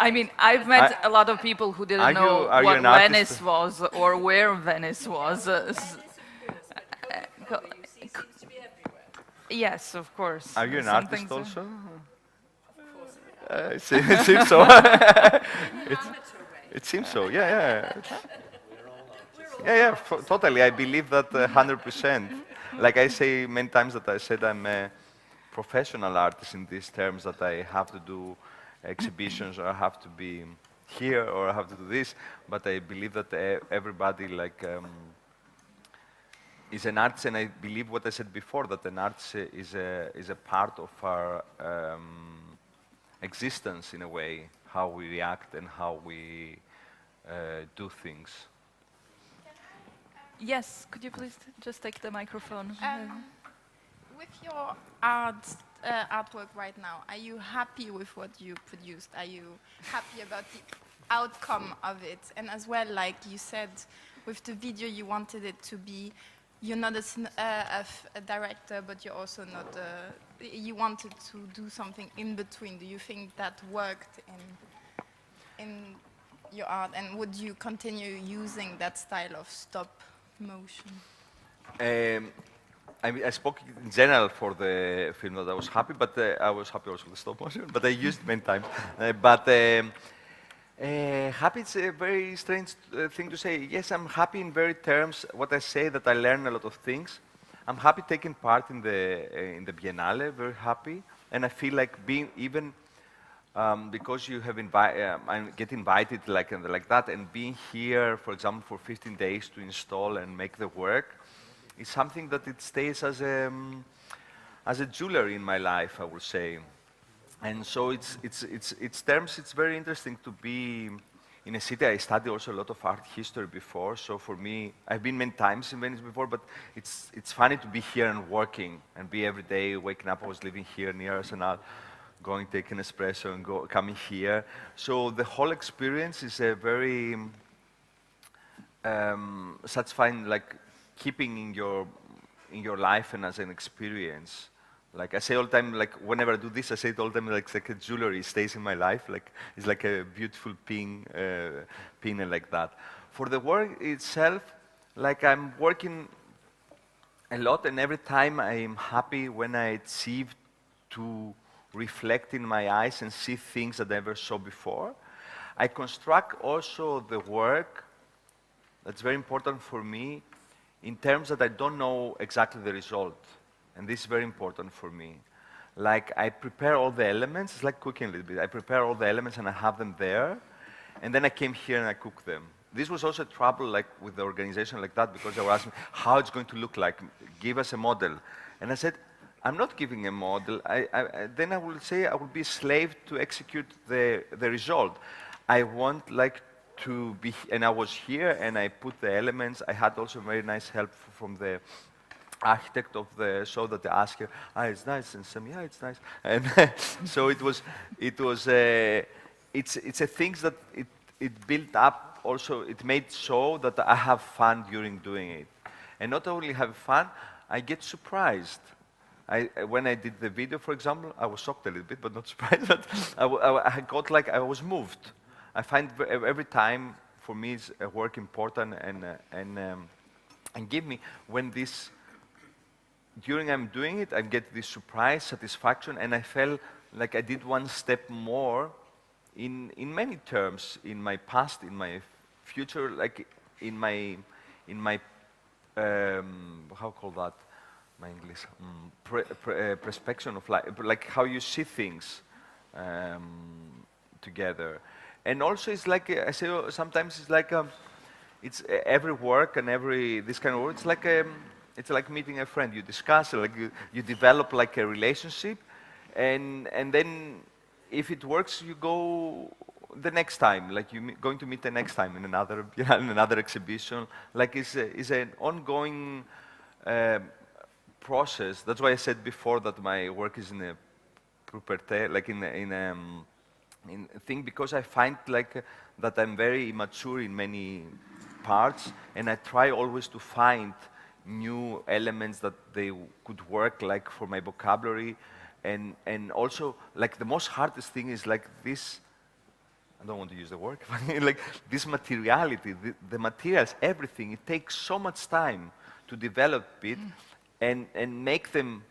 I mean, I've met a lot of people who didn't know what Venice was or where Venice was.
Venice, of course, but Coca-Cola, you see, seems to be everywhere.
Yes, of course.
Are you an artist also?
Of course.
It seems so. It seems so. Yeah. Totally. I believe that 100%. Like I say many times that I said I'm a professional artist in these terms, that I have to do exhibitions or I have to be here or I have to do this. But I believe that everybody like is an artist, and I believe what I said before, that an artist is a part of our existence in a way, how we react and how we do things.
Yes, could you please just take the microphone?
With your artwork right now, are you happy with what you produced? Are you happy about the outcome of it? And as well, like you said, with the video, you wanted it to be, you're not a director, but you're also not you wanted to do something in between. Do you think that worked in your art? And would you continue using that style of stop motion?
I spoke in general for the film that I was happy, but I was happy also with stop motion, but I used it many times. Happy is a very strange thing to say. Yes, I'm happy in very terms. What I say that I learn a lot of things. I'm happy taking part in the Biennale. Very happy, and I feel like being even because you have I get invited like that, and being here, for example, for 15 days to install and make the work, is something that it stays as a jewelry in my life, I would say. And so it's terms, it's very interesting to be in a city. I studied also a lot of art history before, so for me, I've been many times in Venice before, but it's funny to be here and working, and be every day waking up. I was living here near Arsenal, going, taking espresso, and coming here. So the whole experience is a very satisfying, like keeping in your life and as an experience. Like I say all the time, like whenever I do this, I say it all the time, like it's like a jewelry, it stays in my life. Like it's like a beautiful pin and like that. For the work itself, like I'm working a lot, and every time I am happy when I achieve to reflect in my eyes and see things that I never saw before. I construct also the work, that's very important for me, in terms that I don't know exactly the result. And this is very important for me. Like, I prepare all the elements, it's like cooking a little bit. I prepare all the elements and I have them there, and then I came here and I cook them. This was also trouble, like, with the organization like that, because they were asking how it's going to look like, give us a model. And I said, I'm not giving a model. Then I will say I will be a slave to execute the result. I want, like, to be, and I was here and I put the elements. I had also very nice help from the architect of the show that they asked her, it's nice, and some, yeah, it's nice. And so it's a thing that it built up also, it made so that I have fun during doing it. And not only have fun, I get surprised. When I did the video, for example, I was shocked a little bit, but not surprised, but I got like, I was moved. I find every time, for me, it's a work important, and give me, when this, during I'm doing it, I get this surprise, satisfaction, and I felt like I did one step more in many terms, in my past, in my future, like in my how call that, my English, perspective of life, like how you see things together. And also it's like, I say sometimes it's like, it's every work and every, this kind of work, it's like meeting a friend. You discuss, like you develop like a relationship, and then if it works, you go the next time. Like you're going to meet the next time in another, in another exhibition. Like it's an ongoing process. That's why I said before that my work is in a puberté, like in thing, because I find like that I'm very immature in many parts, and I try always to find new elements that they could work like for my vocabulary, and also like the most hardest thing is like this, I don't want to use the word, like this materiality, the materials, everything, it takes so much time to develop it and make them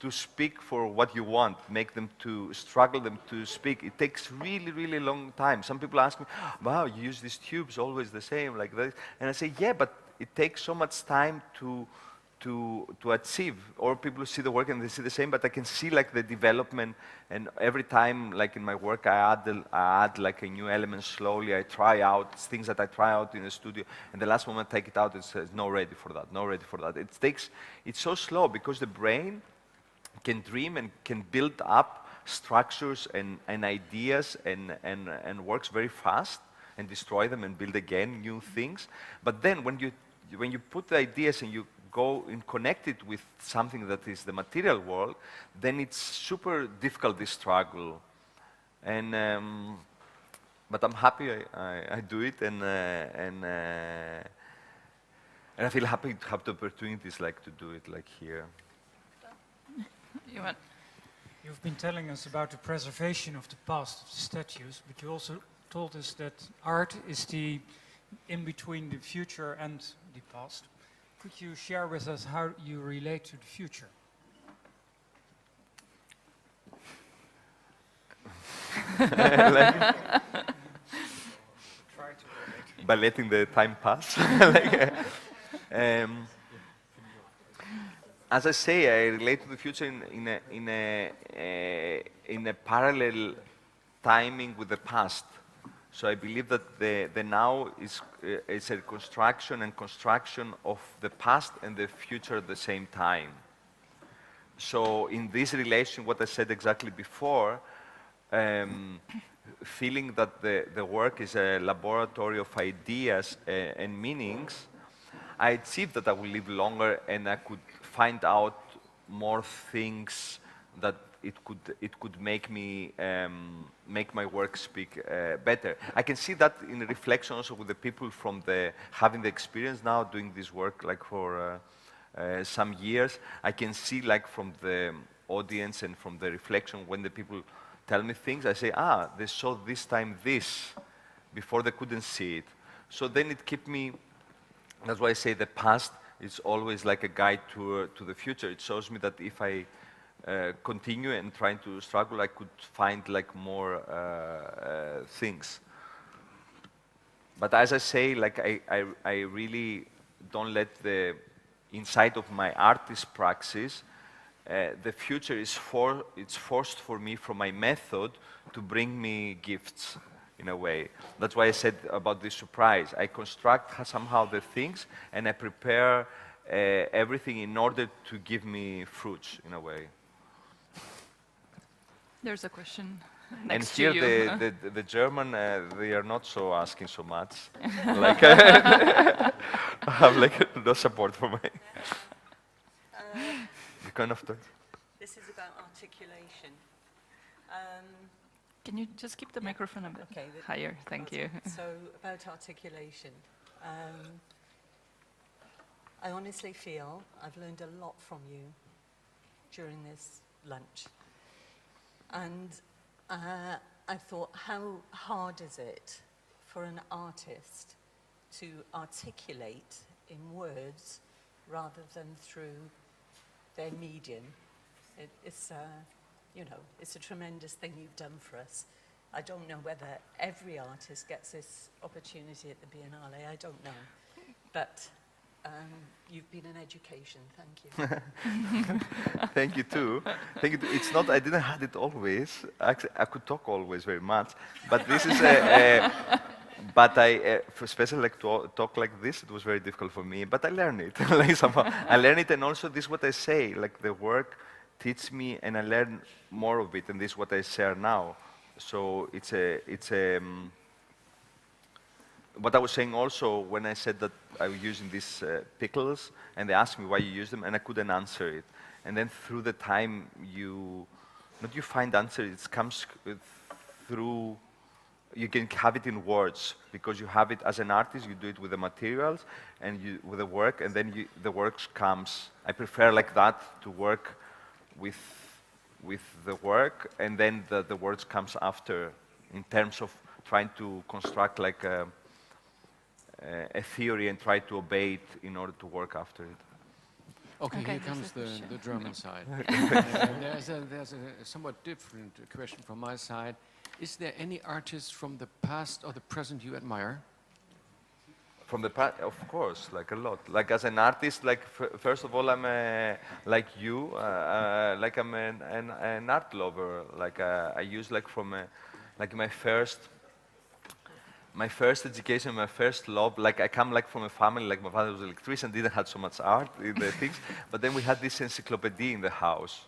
to speak for what you want, make them to struggle them to speak. It takes really, really long time. Some people ask me, wow, you use these tubes always the same, like this. And I say, yeah, but it takes so much time to achieve. Or people see the work and they see the same, but I can see like the development, and every time, like in my work, I add like a new element slowly. I try out things that I try out in the studio, and the last moment I take it out, it says, no, ready for that, no, ready for that. It's so slow because the brain can dream and can build up structures and ideas and works very fast and destroy them and build again new things. But then when you put the ideas and you go and connect it with something that is the material world, then it's super difficult, this struggle. And but I'm happy I do it, and I feel happy to have the opportunities like to do it like here.
You've been telling us about the preservation of the past of the statues, but you also told us that art is the in between the future and the past. Could you share with us how you relate to the future?
like, by letting the time pass. Like, as I say, I relate to the future in a parallel timing with the past. So I believe that the now is a construction and construction of the past and the future at the same time. So in this relation, what I said exactly before, feeling that the work is a laboratory of ideas and meanings, I achieved that I will live longer and I could find out more things that it could make me make my work speak better. I can see that in reflection also with the people from having the experience now doing this work like for some years. I can see like from the audience and from the reflection when the people tell me things, I say, they saw this time this before they couldn't see it. So then it kept me. That's why I say the past is always like a guide to the future. It shows me that if I continue and trying to struggle, I could find like more things. But as I say, like I really don't let inside of my artist praxis, the future is it's forced for me from my method to bring me gifts in a way. That's why I said about the surprise. I construct somehow the things and I prepare everything in order to give me fruits in a way.
There's a question
And
next
here
to you.
the German, they are not so asking so much. Like, I have like no support for me. You kind of talk.
This is about articulation.
Can you just keep the microphone a bit higher? Thank you.
So about articulation. I honestly feel I've learned a lot from you during this lunch. And I thought, how hard is it for an artist to articulate in words rather than through their medium? It's a tremendous thing you've done for us. I don't know whether every artist gets this opportunity at the Biennale, I don't know. But you've been an education, thank you.
Thank you too. Thank you too. It's not, I didn't have it always. Actually, I could talk always very much. But this is but especially like to talk like this, it was very difficult for me. But I learned it. Like somehow, I learned it, and also this is what I say. Like the work teaches me, and I learn more of it, and this is what I share now. So it's what I was saying also when I said that I was using these pickles, and they asked me why you use them, and I couldn't answer it. And then through the time, you find answer, it comes through, you can have it in words, because you have it as an artist, you do it with the materials, and with the work, and then the work comes. I prefer like that, to work with the work, and then the words comes after, in terms of trying to construct like a theory and try to obey it in order to work after it.
Okay, here comes the German side. There's a somewhat different question from my side. Is there any artist from the past or the present you admire?
From the past, of course, like a lot. Like as an artist, like first of all, I'm like you, like I'm an art lover. Like I use like from like my first education, my first love, like I come like from a family, like my father was an electrician, didn't have so much art in the things, but then we had this encyclopedia in the house,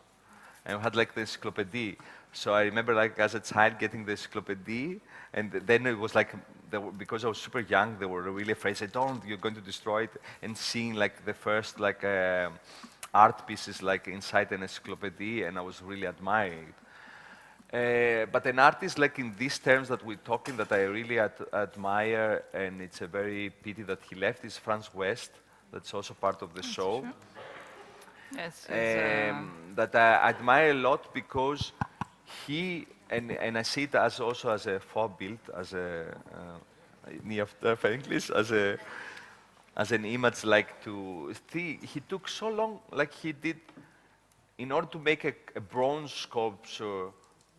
and we had like the encyclopedia. So I remember like as a child getting the encyclopedia, and then it was like, because I was super young, they were really afraid, said, don't, you're going to destroy it, and seeing like the first like art pieces like inside an encyclopedia, and I was really admiring it. But an artist, like in these terms that we're talking, that I really admire, and it's a very pity that he left, is Franz West. That's also part of the show.
True. Yes.
That I admire a lot because he, and I see it as also as a Vorbild, as a English, as an image, like to see. He took so long, like he did, in order to make a bronze sculpture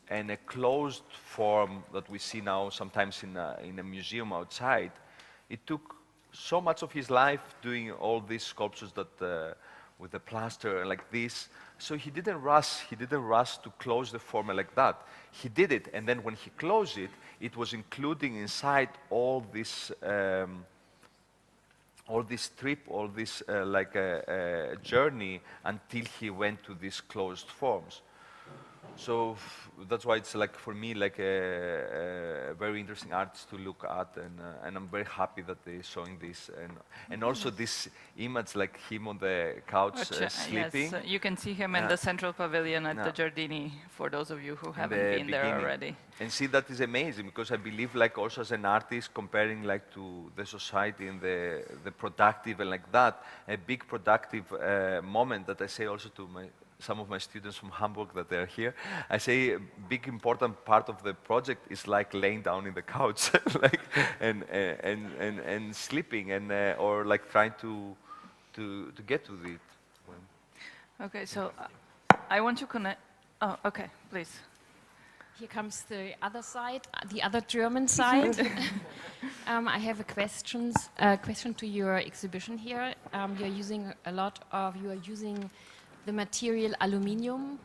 and a closed form that we see now sometimes in a museum outside. It took so much of his life doing all these sculptures that with the plaster like this. So he didn't rush to close the form like that. He did it, and then when he closed it, it was including inside all this trip, all this like a journey until he went to these closed forms. So that's why it's like for me like a very interesting artist to look at, and I'm very happy that they're showing this, and also this image like him on the couch sleeping.
Yes, you can see him in the central pavilion at the Giardini, for those of you who haven't been there already.
And see, that is amazing, because I believe like also as an artist, comparing like to the society and the productive and like that, a big productive moment that I say also to some of my students from Hamburg that they're here, I say a big important part of the project is like laying down in the couch like, and sleeping, and or like trying to get to it.
Okay, so I want to connect. Oh, okay, please.
Here comes the other side, the other German side. I have a question to your exhibition here. You are using the material aluminum,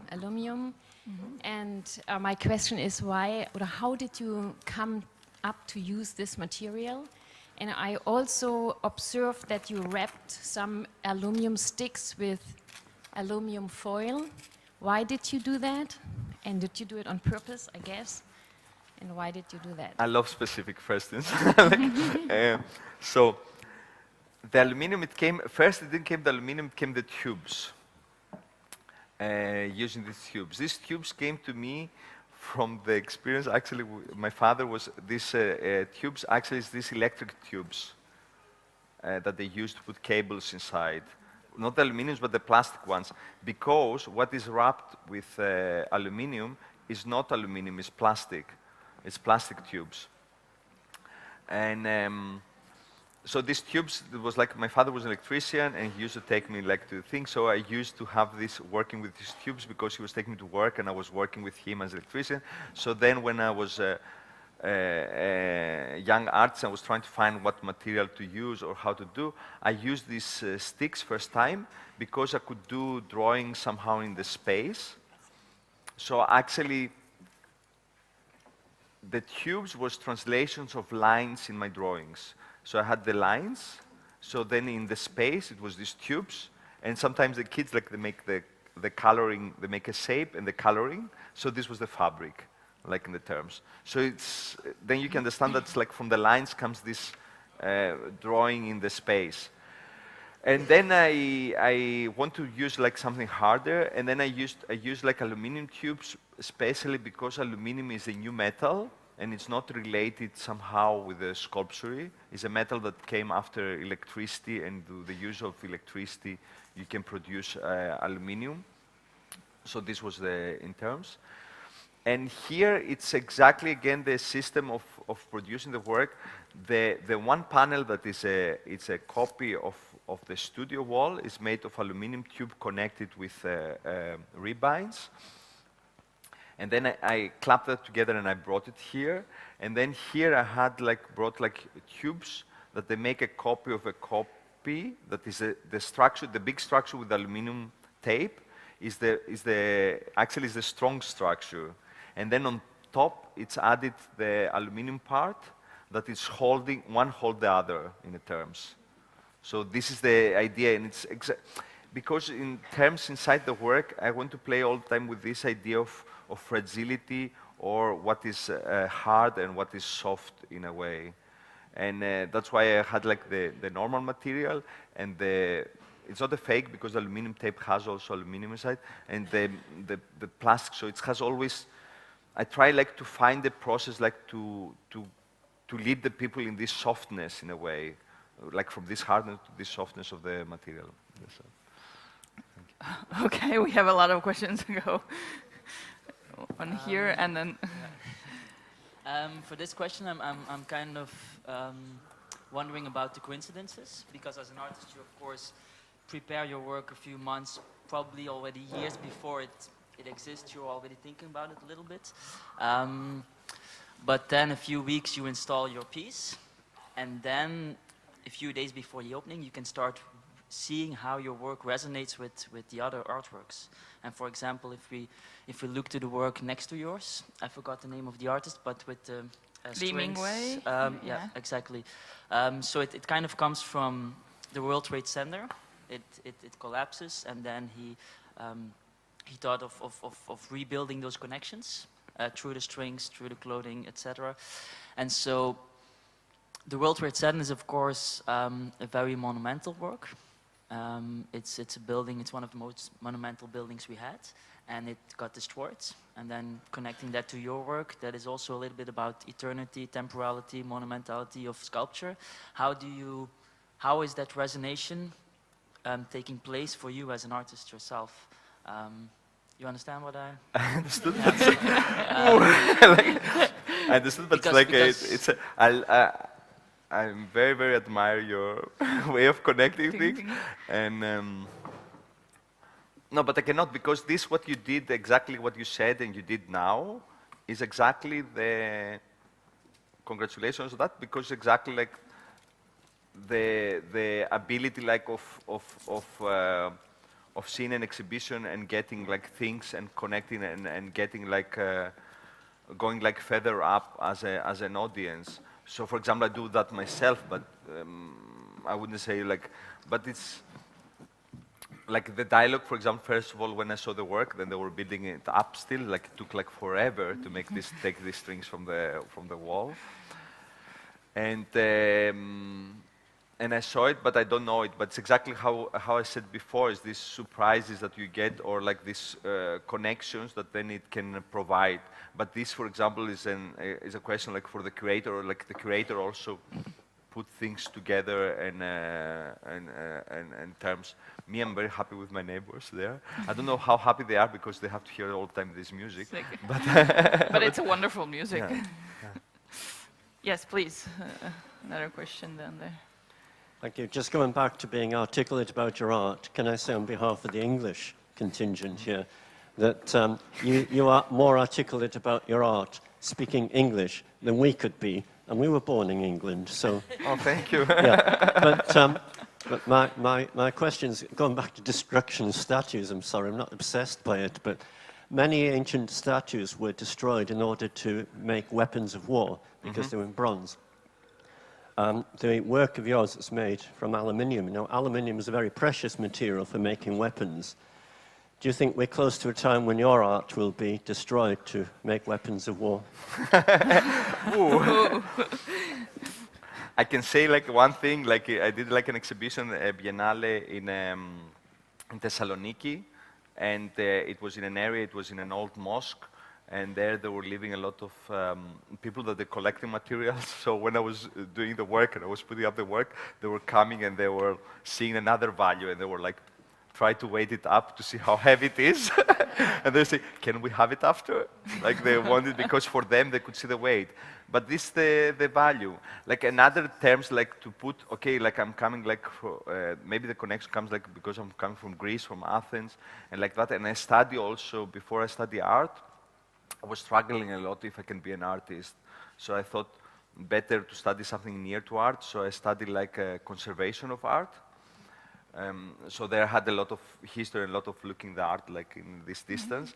and my question is why, or how did you come up to use this material? And I also observed that you wrapped some aluminum sticks with aluminum foil. Why did you do that? And did you do it on purpose, I guess? And why did you do that?
I love specific questions. So the aluminum, it didn't came the aluminum, it came the tubes. Using these tubes. These tubes came to me from the experience, actually, my father was, these tubes, actually it's these electric tubes that they used to put cables inside. Not the aluminum, but the plastic ones, because what is wrapped with aluminum is not aluminum, it's plastic. It's plastic tubes. And so these tubes, it was like my father was an electrician, and he used to take me like to things. So I used to have this working with these tubes because he was taking me to work, and I was working with him as an electrician. So then, when I was a young artist, I was trying to find what material to use or how to do. I used these sticks first time because I could do drawing somehow in the space. So actually, the tubes was translations of lines in my drawings. So I had the lines, so then in the space it was these tubes, and sometimes the kids, like, they make the coloring, they make a shape and the coloring, so this was the fabric, like in the terms. So it's, then you can understand that's like from the lines comes this drawing in the space. And then I want to use like something harder, and then I used like aluminum tubes, especially because aluminum is a new metal, and it's not related somehow with the sculpture. It's a metal that came after electricity, and the use of electricity, you can produce aluminum. So this was in terms. And here it's exactly, again, the system of producing the work. The one panel that is it's a copy of the studio wall is made of aluminum tube connected with rebinds. And then I clapped that together and I brought it here. And then here I had brought tubes that they make a copy of a copy that is the structure, the big structure with aluminum tape actually is the strong structure. And then on top it's added the aluminum part that is holding, one hold the other in the terms. So this is the idea, and it's because in terms inside the work, I want to play all the time with this idea of fragility, or what is hard and what is soft in a way. And that's why I had like the normal material, and it's not a fake because the aluminum tape has also aluminum inside, and the plastic, so it has always, I try like to find the process like to lead the people in this softness in a way, like from this hardness to this softness of the material.
Okay, we have a lot of questions to go on here, and then.
For this question, I'm kind of wondering about the coincidences, because as an artist, you of course prepare your work a few months, probably already years before it it exists, you're already thinking about it a little bit. But then a few weeks you install your piece, and then a few days before the opening you can start seeing how your work resonates with the other artworks. And for example, if we look to the work next to yours, I forgot the name of the artist, but with the
Beaming
strings.
Way?
Yeah, exactly. So it kind of comes from the World Trade Center. It collapses, and then he thought of rebuilding those connections through the strings, through the clothing, etc. And so the World Trade Center is, of course, a very monumental work. It's a building, it's one of the most monumental buildings we had, and it got destroyed. And then connecting that to your work, that is also a little bit about eternity, temporality, monumentality of sculpture. How is that resonation taking place for you as an artist yourself? You understand what I
understood?
Yeah.
I understood, but I very, very admire your way of connecting things. And no, but I cannot, because this, what you did, exactly what you said and you did now, is exactly the, congratulations on that, because exactly like the ability like of seeing an exhibition and getting like things and connecting and getting like going like further up as an audience. So for example, I do that myself, but I wouldn't say like, but it's like the dialogue, for example, first of all, when I saw the work, then they were building it up still, like it took like forever to make this, take these strings from the wall. And I saw it, but I don't know it. But it's exactly how I said before, is these surprises that you get, or like these connections that then it can provide. But this, for example, is a question like for the creator, or like the creator also put things together and terms. Me, I'm very happy with my neighbors there. I don't know how happy they are because they have to hear all the time this music.
But it's a wonderful music.
Yeah.
Yes, please. Another question down there.
Thank you. Just going back to being articulate about your art, can I say on behalf of the English contingent here that you are more articulate about your art speaking English than we could be, and we were born in England, so...
Oh, thank you.
Yeah. But my question's going back to destruction statues. I'm sorry, I'm not obsessed by it, but many ancient statues were destroyed in order to make weapons of war because they were in bronze. The work of yours is made from aluminium. Now, aluminium is a very precious material for making weapons. Do you think we're close to a time when your art will be destroyed to make weapons of war?
I can say like one thing, like I did like an exhibition, a Biennale in Thessaloniki, and it was in an area, it was in an old mosque, and there they were living a lot of people that they're collecting materials. So when I was doing the work and I was putting up the work, they were coming and they were seeing another value, and they were like, try to weight it up to see how heavy it is. And they say, can we have it after? Like they wanted, because for them they could see the weight. But this the value. Like another terms like to put, okay, like I'm coming like, maybe the connection comes like because I'm coming from Greece, from Athens, and like that. And I study also, before I study art, I was struggling a lot if I can be an artist. So I thought better to study something near to art. So I studied like conservation of art. So there I had a lot of history, a lot of looking the art like in this distance.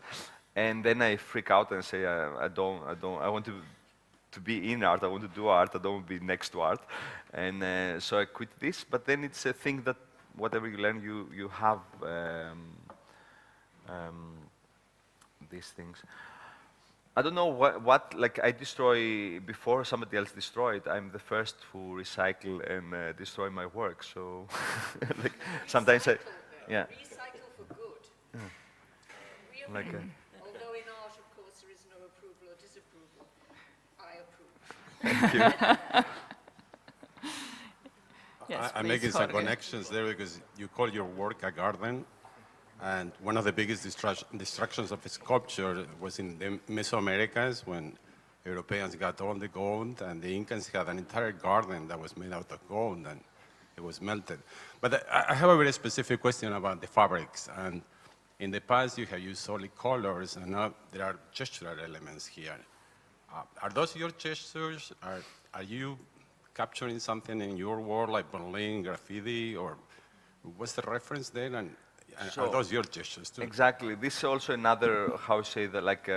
And then I freak out and say, I want to be in art, I want to do art, I don't want to be next to art. And so I quit this, but then it's a thing that whatever you learn, you have these things. I don't know what like I destroy before somebody else destroyed. I'm the first who recycle and destroy my work. So, like sometimes
recycle for good.
Yeah. Like
although in art, of course, there is no approval or disapproval, I approve.
Thank you.
Yes,
I'm making some connections there because you call your work a garden. And one of the biggest destructions of sculpture was in the Mesoamericas when Europeans got all the gold, and the Incans had an entire garden that was made out of gold, and it was melted. But I have a very specific question about the fabrics. And in the past you have used solid colors, and now there are gestural elements here. Are those your gestures? Are you capturing something in your world, like Berlin, graffiti, or what's the reference there? And are those your gestures too?
Exactly. This is also another, how I say that, like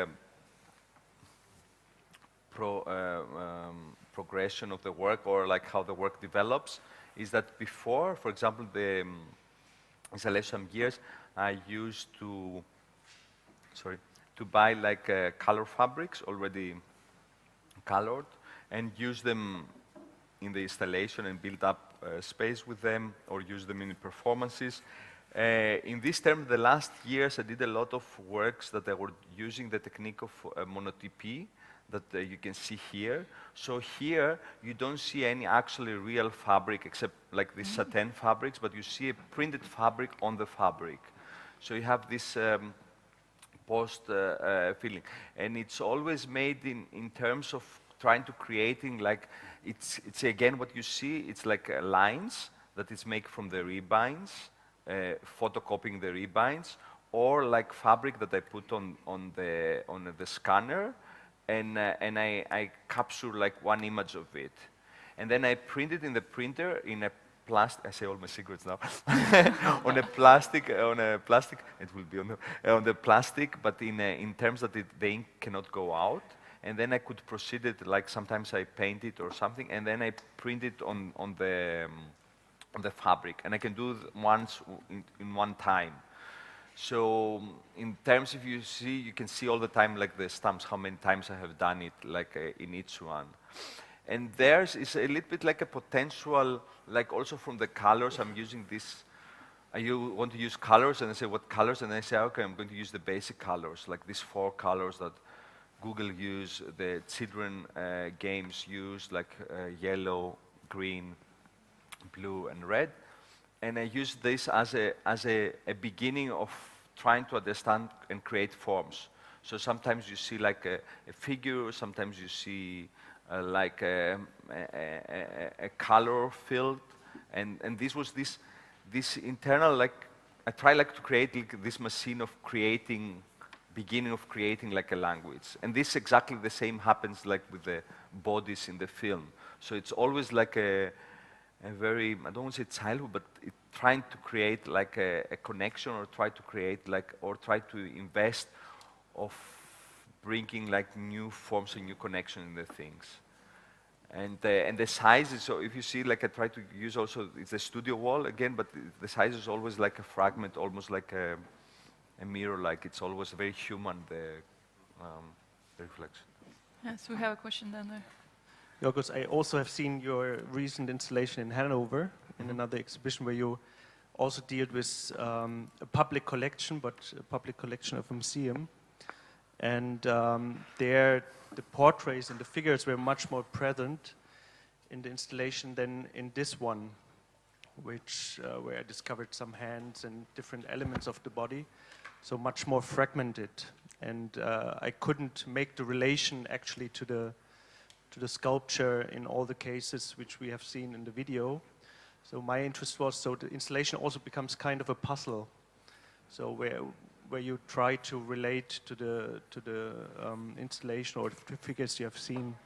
progression of the work, or like how the work develops, is that before, for example, the installation years, I used to buy like color fabrics already colored and use them in the installation and build up space with them, or use them in performances. In this term, the last years, I did a lot of works that I were using the technique of monotypy that you can see here. So here, you don't see any actually real fabric except like these satin fabrics, but you see a printed fabric on the fabric. So you have this post feeling. And it's always made in terms of trying to creating like, it's again what you see, it's like lines that is made from the rebinds, photocopying the rebinds, or like fabric that I put on the scanner, and I capture like one image of it. And then I print it in the printer in a plastic, I say all my secrets now, on a plastic, it will be on the plastic, but in terms that the ink cannot go out. And then I could proceed it, like sometimes I paint it or something, and then I print it on the fabric. And I can do it once in one time. So in terms, if you see, you can see all the time like the stamps, how many times I have done it, like in each one. And theirs is a little bit like a potential, like also from the colors, I'm using this. You want to use colors, and I say, what colors? And I say, okay, I'm going to use the basic colors, like these 4 colors that Google use, the children games use, like yellow, green, blue, and red. And I use this as a beginning of trying to understand and create forms. So sometimes you see like a figure, sometimes you see like a color field, and this was this internal, like, I try like to create like this machine of creating, beginning of creating like a language. And this exactly the same happens like with the bodies in the film. So it's always like a very, I don't want to say childhood, but trying to create like a connection, or try to create like, or try to invest of bringing like new forms and new connection in the things. And the size is, so if you see, like I try to use also, it's a studio wall again, but the size is always like a fragment, almost like a mirror, like it's always very human, the reflection.
Yes, we have a question down there.
Yorgos, I also have seen your recent installation in Hanover, in another exhibition where you also deal with a public collection, but a public collection of a museum. And there, the portraits and the figures were much more present in the installation than in this one, which where I discovered some hands and different elements of the body, so much more fragmented. And I couldn't make the relation actually to the sculpture in all the cases which we have seen in the video. So my interest was, so the installation also becomes kind of a puzzle. So where you try to relate to the installation or the figures you have seen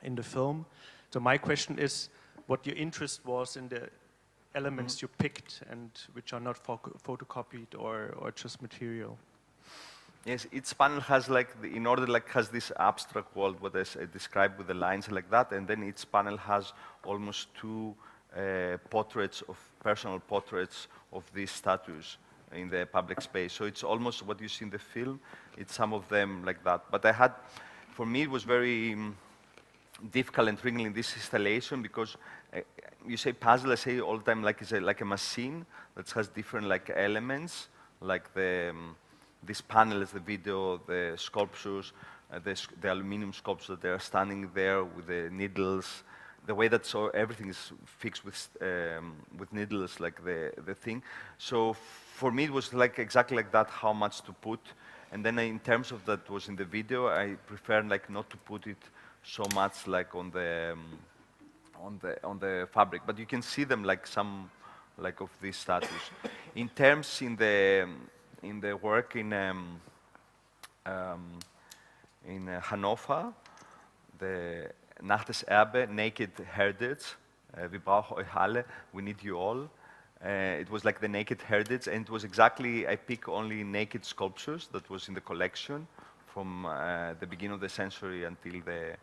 in the film. So my question is, what your interest was in the elements you picked and which are not photocopied or just material.
Yes, each panel has like, in order like has this abstract world, what I described with the lines like that, and then each panel has almost 2 portraits of, personal portraits of these statues in the public space. So it's almost what you see in the film, it's some of them like that. But I had, for me it was very difficult and triggering in this installation because you say puzzle, I say all the time like it's like a machine that has different like elements, like the this panel is the video, the sculptures, the aluminum sculptures that they are standing there with the needles, the way that so everything is fixed with needles, like the thing. So for me, it was like exactly like that, how much to put. And then in terms of that was in the video, I prefer like not to put it so much like on the fabric, but you can see them like some like of these statues. In terms in the in the work in Hannover, the Nach des Erbe, Naked Heritage, wir brauchen euch alle, we need you all. It was like the Naked Heritage, and it was exactly, I pick only naked sculptures that was in the collection from the beginning of the century until the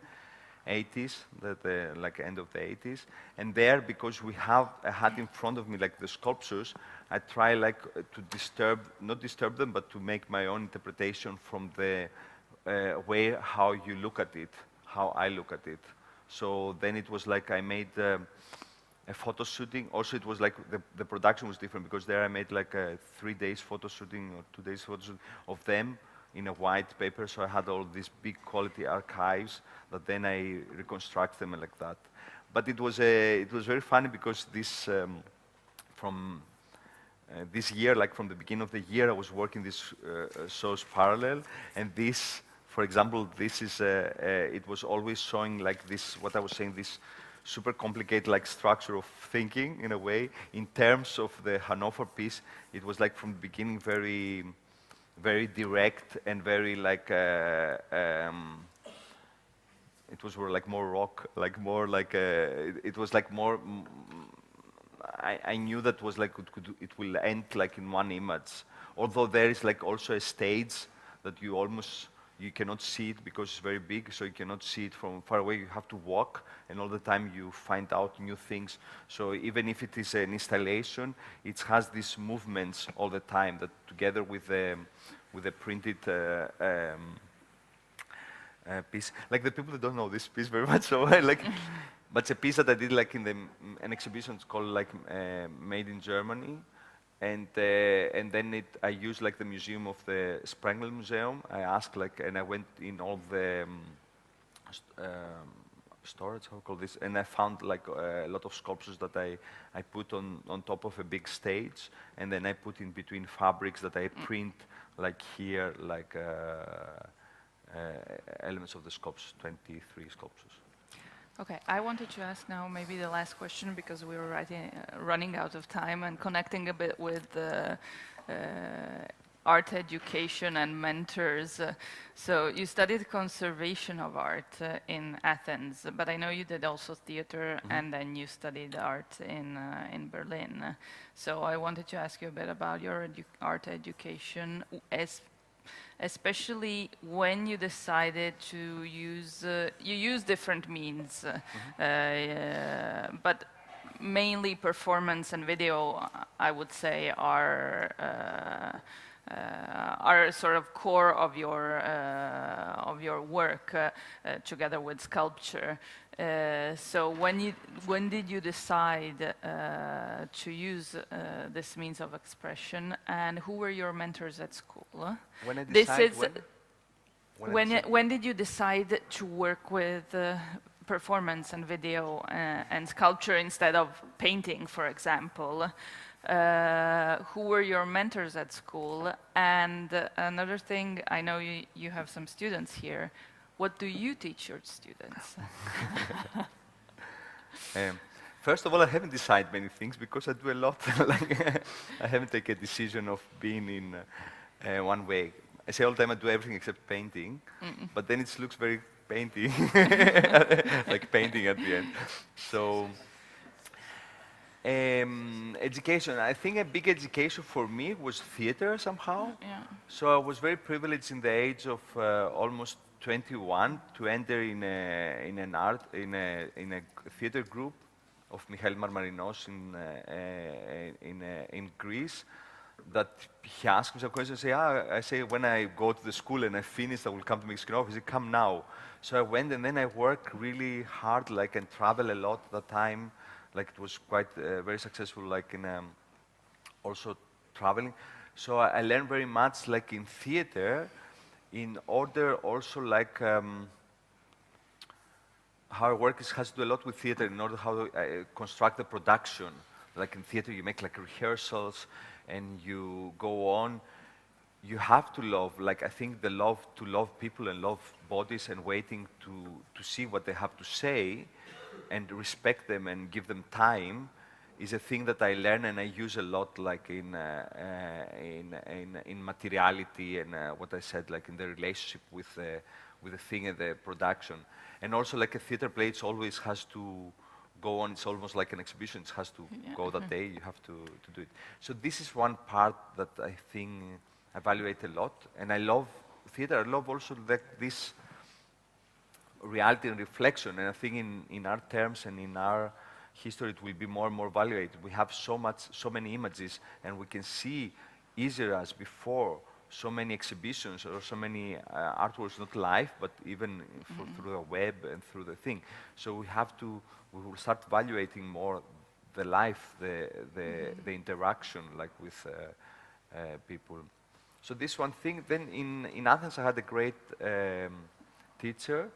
80s, like end of the 80s. And there, because I had in front of me like the sculptures, I try like to not disturb them, but to make my own interpretation from the way how you look at it, how I look at it. So then it was like I made a photo shooting. Also, it was like the production was different because there I made like a 3 days photo shooting or 2 days photo shooting of them in a white paper. So I had all these big quality archives that then I reconstruct them like that. But it was very funny because this from this year, like from the beginning of the year, I was working this shows parallel, and this, for example, this is it was always showing like this, what I was saying, this super complicated like structure of thinking in a way. In terms of the Hannover piece, it was like from the beginning very, very direct and very like it was like more rock, like more like it was like more. I knew that was like it will end like in one image. Although there is like also a stage that you cannot see it because it's very big, so you cannot see it from far away. You have to walk, and all the time you find out new things. So even if it is an installation, it has these movements all the time that together with the printed piece. Like the people that don't know this piece very much, so I like. But it's a piece that I did like in an exhibition. It's called like Made in Germany, and then I used like the museum of the Sprengel Museum. I asked like, and I went in all the storage, how call this, and I found like a lot of sculptures that I put on top of a big stage, and then I put in between fabrics that I print like here, like elements of the sculptures, 23 sculptures.
Okay, I wanted to ask now maybe the last question because we were running out of time and connecting a bit with art education and mentors. So you studied conservation of art in Athens, but I know you did also theater, and then you studied art in Berlin. So I wanted to ask you a bit about your art education, especially when you decided to use, you use different means, but mainly performance and video, I would say, are sort of core of your work, together with sculpture. So when did you decide to use this means of expression, and who were your mentors at school?
When I decided,
when did you decide to work with performance and video and sculpture instead of painting, for example? Who were your mentors at school? And another thing, I know you have some students here. What do you teach your students?
First of all, I haven't decided many things because I do a lot. Like, I haven't taken a decision of being in one way. I say all the time I do everything except painting, but then it looks very painting, like painting at the end. So, education. I think a big education for me was theater somehow.
Yeah.
So I was very privileged in the age of almost 21 to enter in a theater group of Michael Marmarinos in Greece. That he asked me some questions. I say when I go to the school and I finish, I will come to Mexican office. He said, come now. So I went, and then I worked really hard, like, and travel a lot at that time. Like, it was quite very successful, like in also traveling. So I learned very much, like in theater, in order also like how I work has to do a lot with theater in order how to construct the production. Like in theater, you make like rehearsals and you go on. You have to love, like I think the love to love people and love bodies and waiting to see what they have to say and respect them and give them time is a thing that I learn and I use a lot, like in materiality and what I said, like in the relationship with the thing and the production. And also, like a theater play, it always has to go on. It's almost like an exhibition. It has to go that day. You have to do it. So this is one part that I think I evaluate a lot. And I love theater. I love also this reality and reflection. And I think in our terms and in our history, it will be more and more evaluated. We have so many images, and we can see easier as before so many exhibitions or so many artworks, not live, but even through the web and through the thing. So we will start evaluating more the life, the interaction, like with people. So this one thing. Then in Athens, I had a great teacher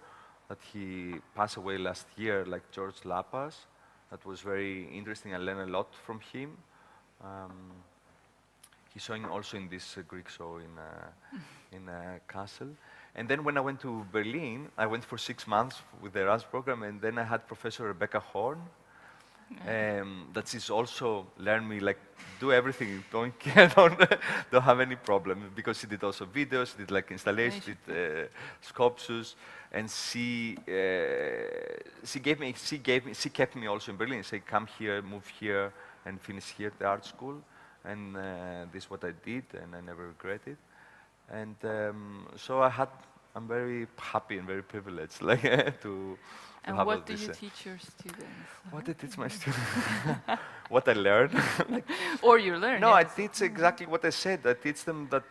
that he passed away last year, like George Lapas. That was very interesting. I learned a lot from him. He's showing also in this Greek show in Castle. And then when I went to Berlin, I went for 6 months with the Erasmus program, and then I had Professor Rebecca Horn. That is also learn me, like, do everything, don't care, don't have any problem, because she did also videos, she did like installations, did sculptures, and she kept me also in Berlin. Say, come here, move here, and finish here at the art school. And this is what I did, and I never regret it. And so I'm very happy and very privileged, like to
and
have
what
all
do you
this,
teach your students?
What I teach my students? What I learn.
Or you learn.
No,
yes.
I teach exactly what I said. I teach them that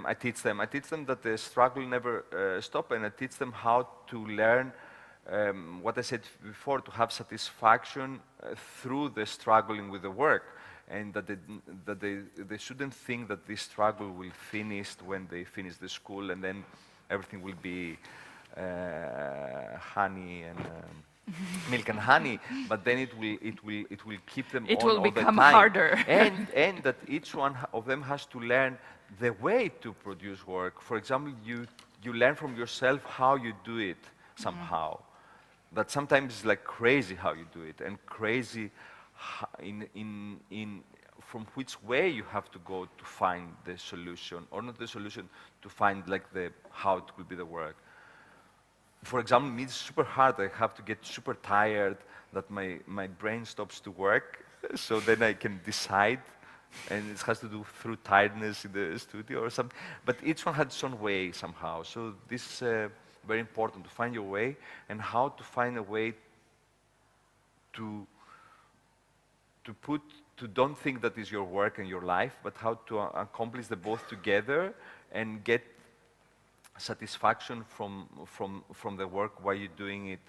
I teach them that the struggle never stop, and I teach them how to learn what I said before, to have satisfaction through the struggling with the work, and that they shouldn't think that this struggle will finish when they finish the school, and then everything will be honey and milk and honey, but then it will keep them
it
on
will
all
become
the time.
harder.
and that each one of them has to learn the way to produce work. For example, you learn from yourself how you do it somehow. That sometimes is like crazy how you do it, and crazy from which way you have to go to find the solution, or not the solution, to find like how it will be the work. For example, me, it's super hard. I have to get super tired that my brain stops to work, so then I can decide, and it has to do through tiredness in the studio or something. But each one had its own way somehow. So this is very important, to find your way, and how to find a way to don't think that is your work and your life, but how to accomplish the both together and get satisfaction from the work while you're doing it.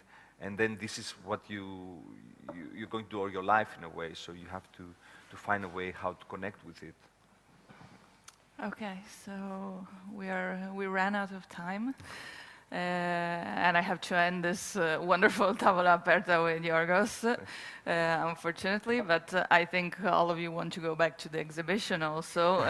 And then this is what you're going to do all your life in a way, so you have to find a way how to connect with it.
Okay, so we ran out of time. And I have to end this wonderful Tavola Aperta with Yorgos, unfortunately, but I think all of you want to go back to the exhibition also.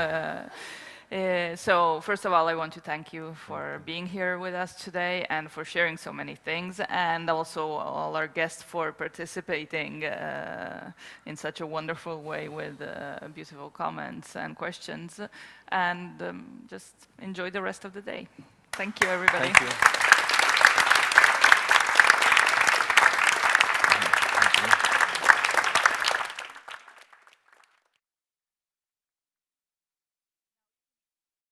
So first of all, I want to thank you for being here with us today and for sharing so many things, and also all our guests for participating in such a wonderful way with beautiful comments and questions. And just enjoy the rest of the day. Thank you, everybody.
Thank you.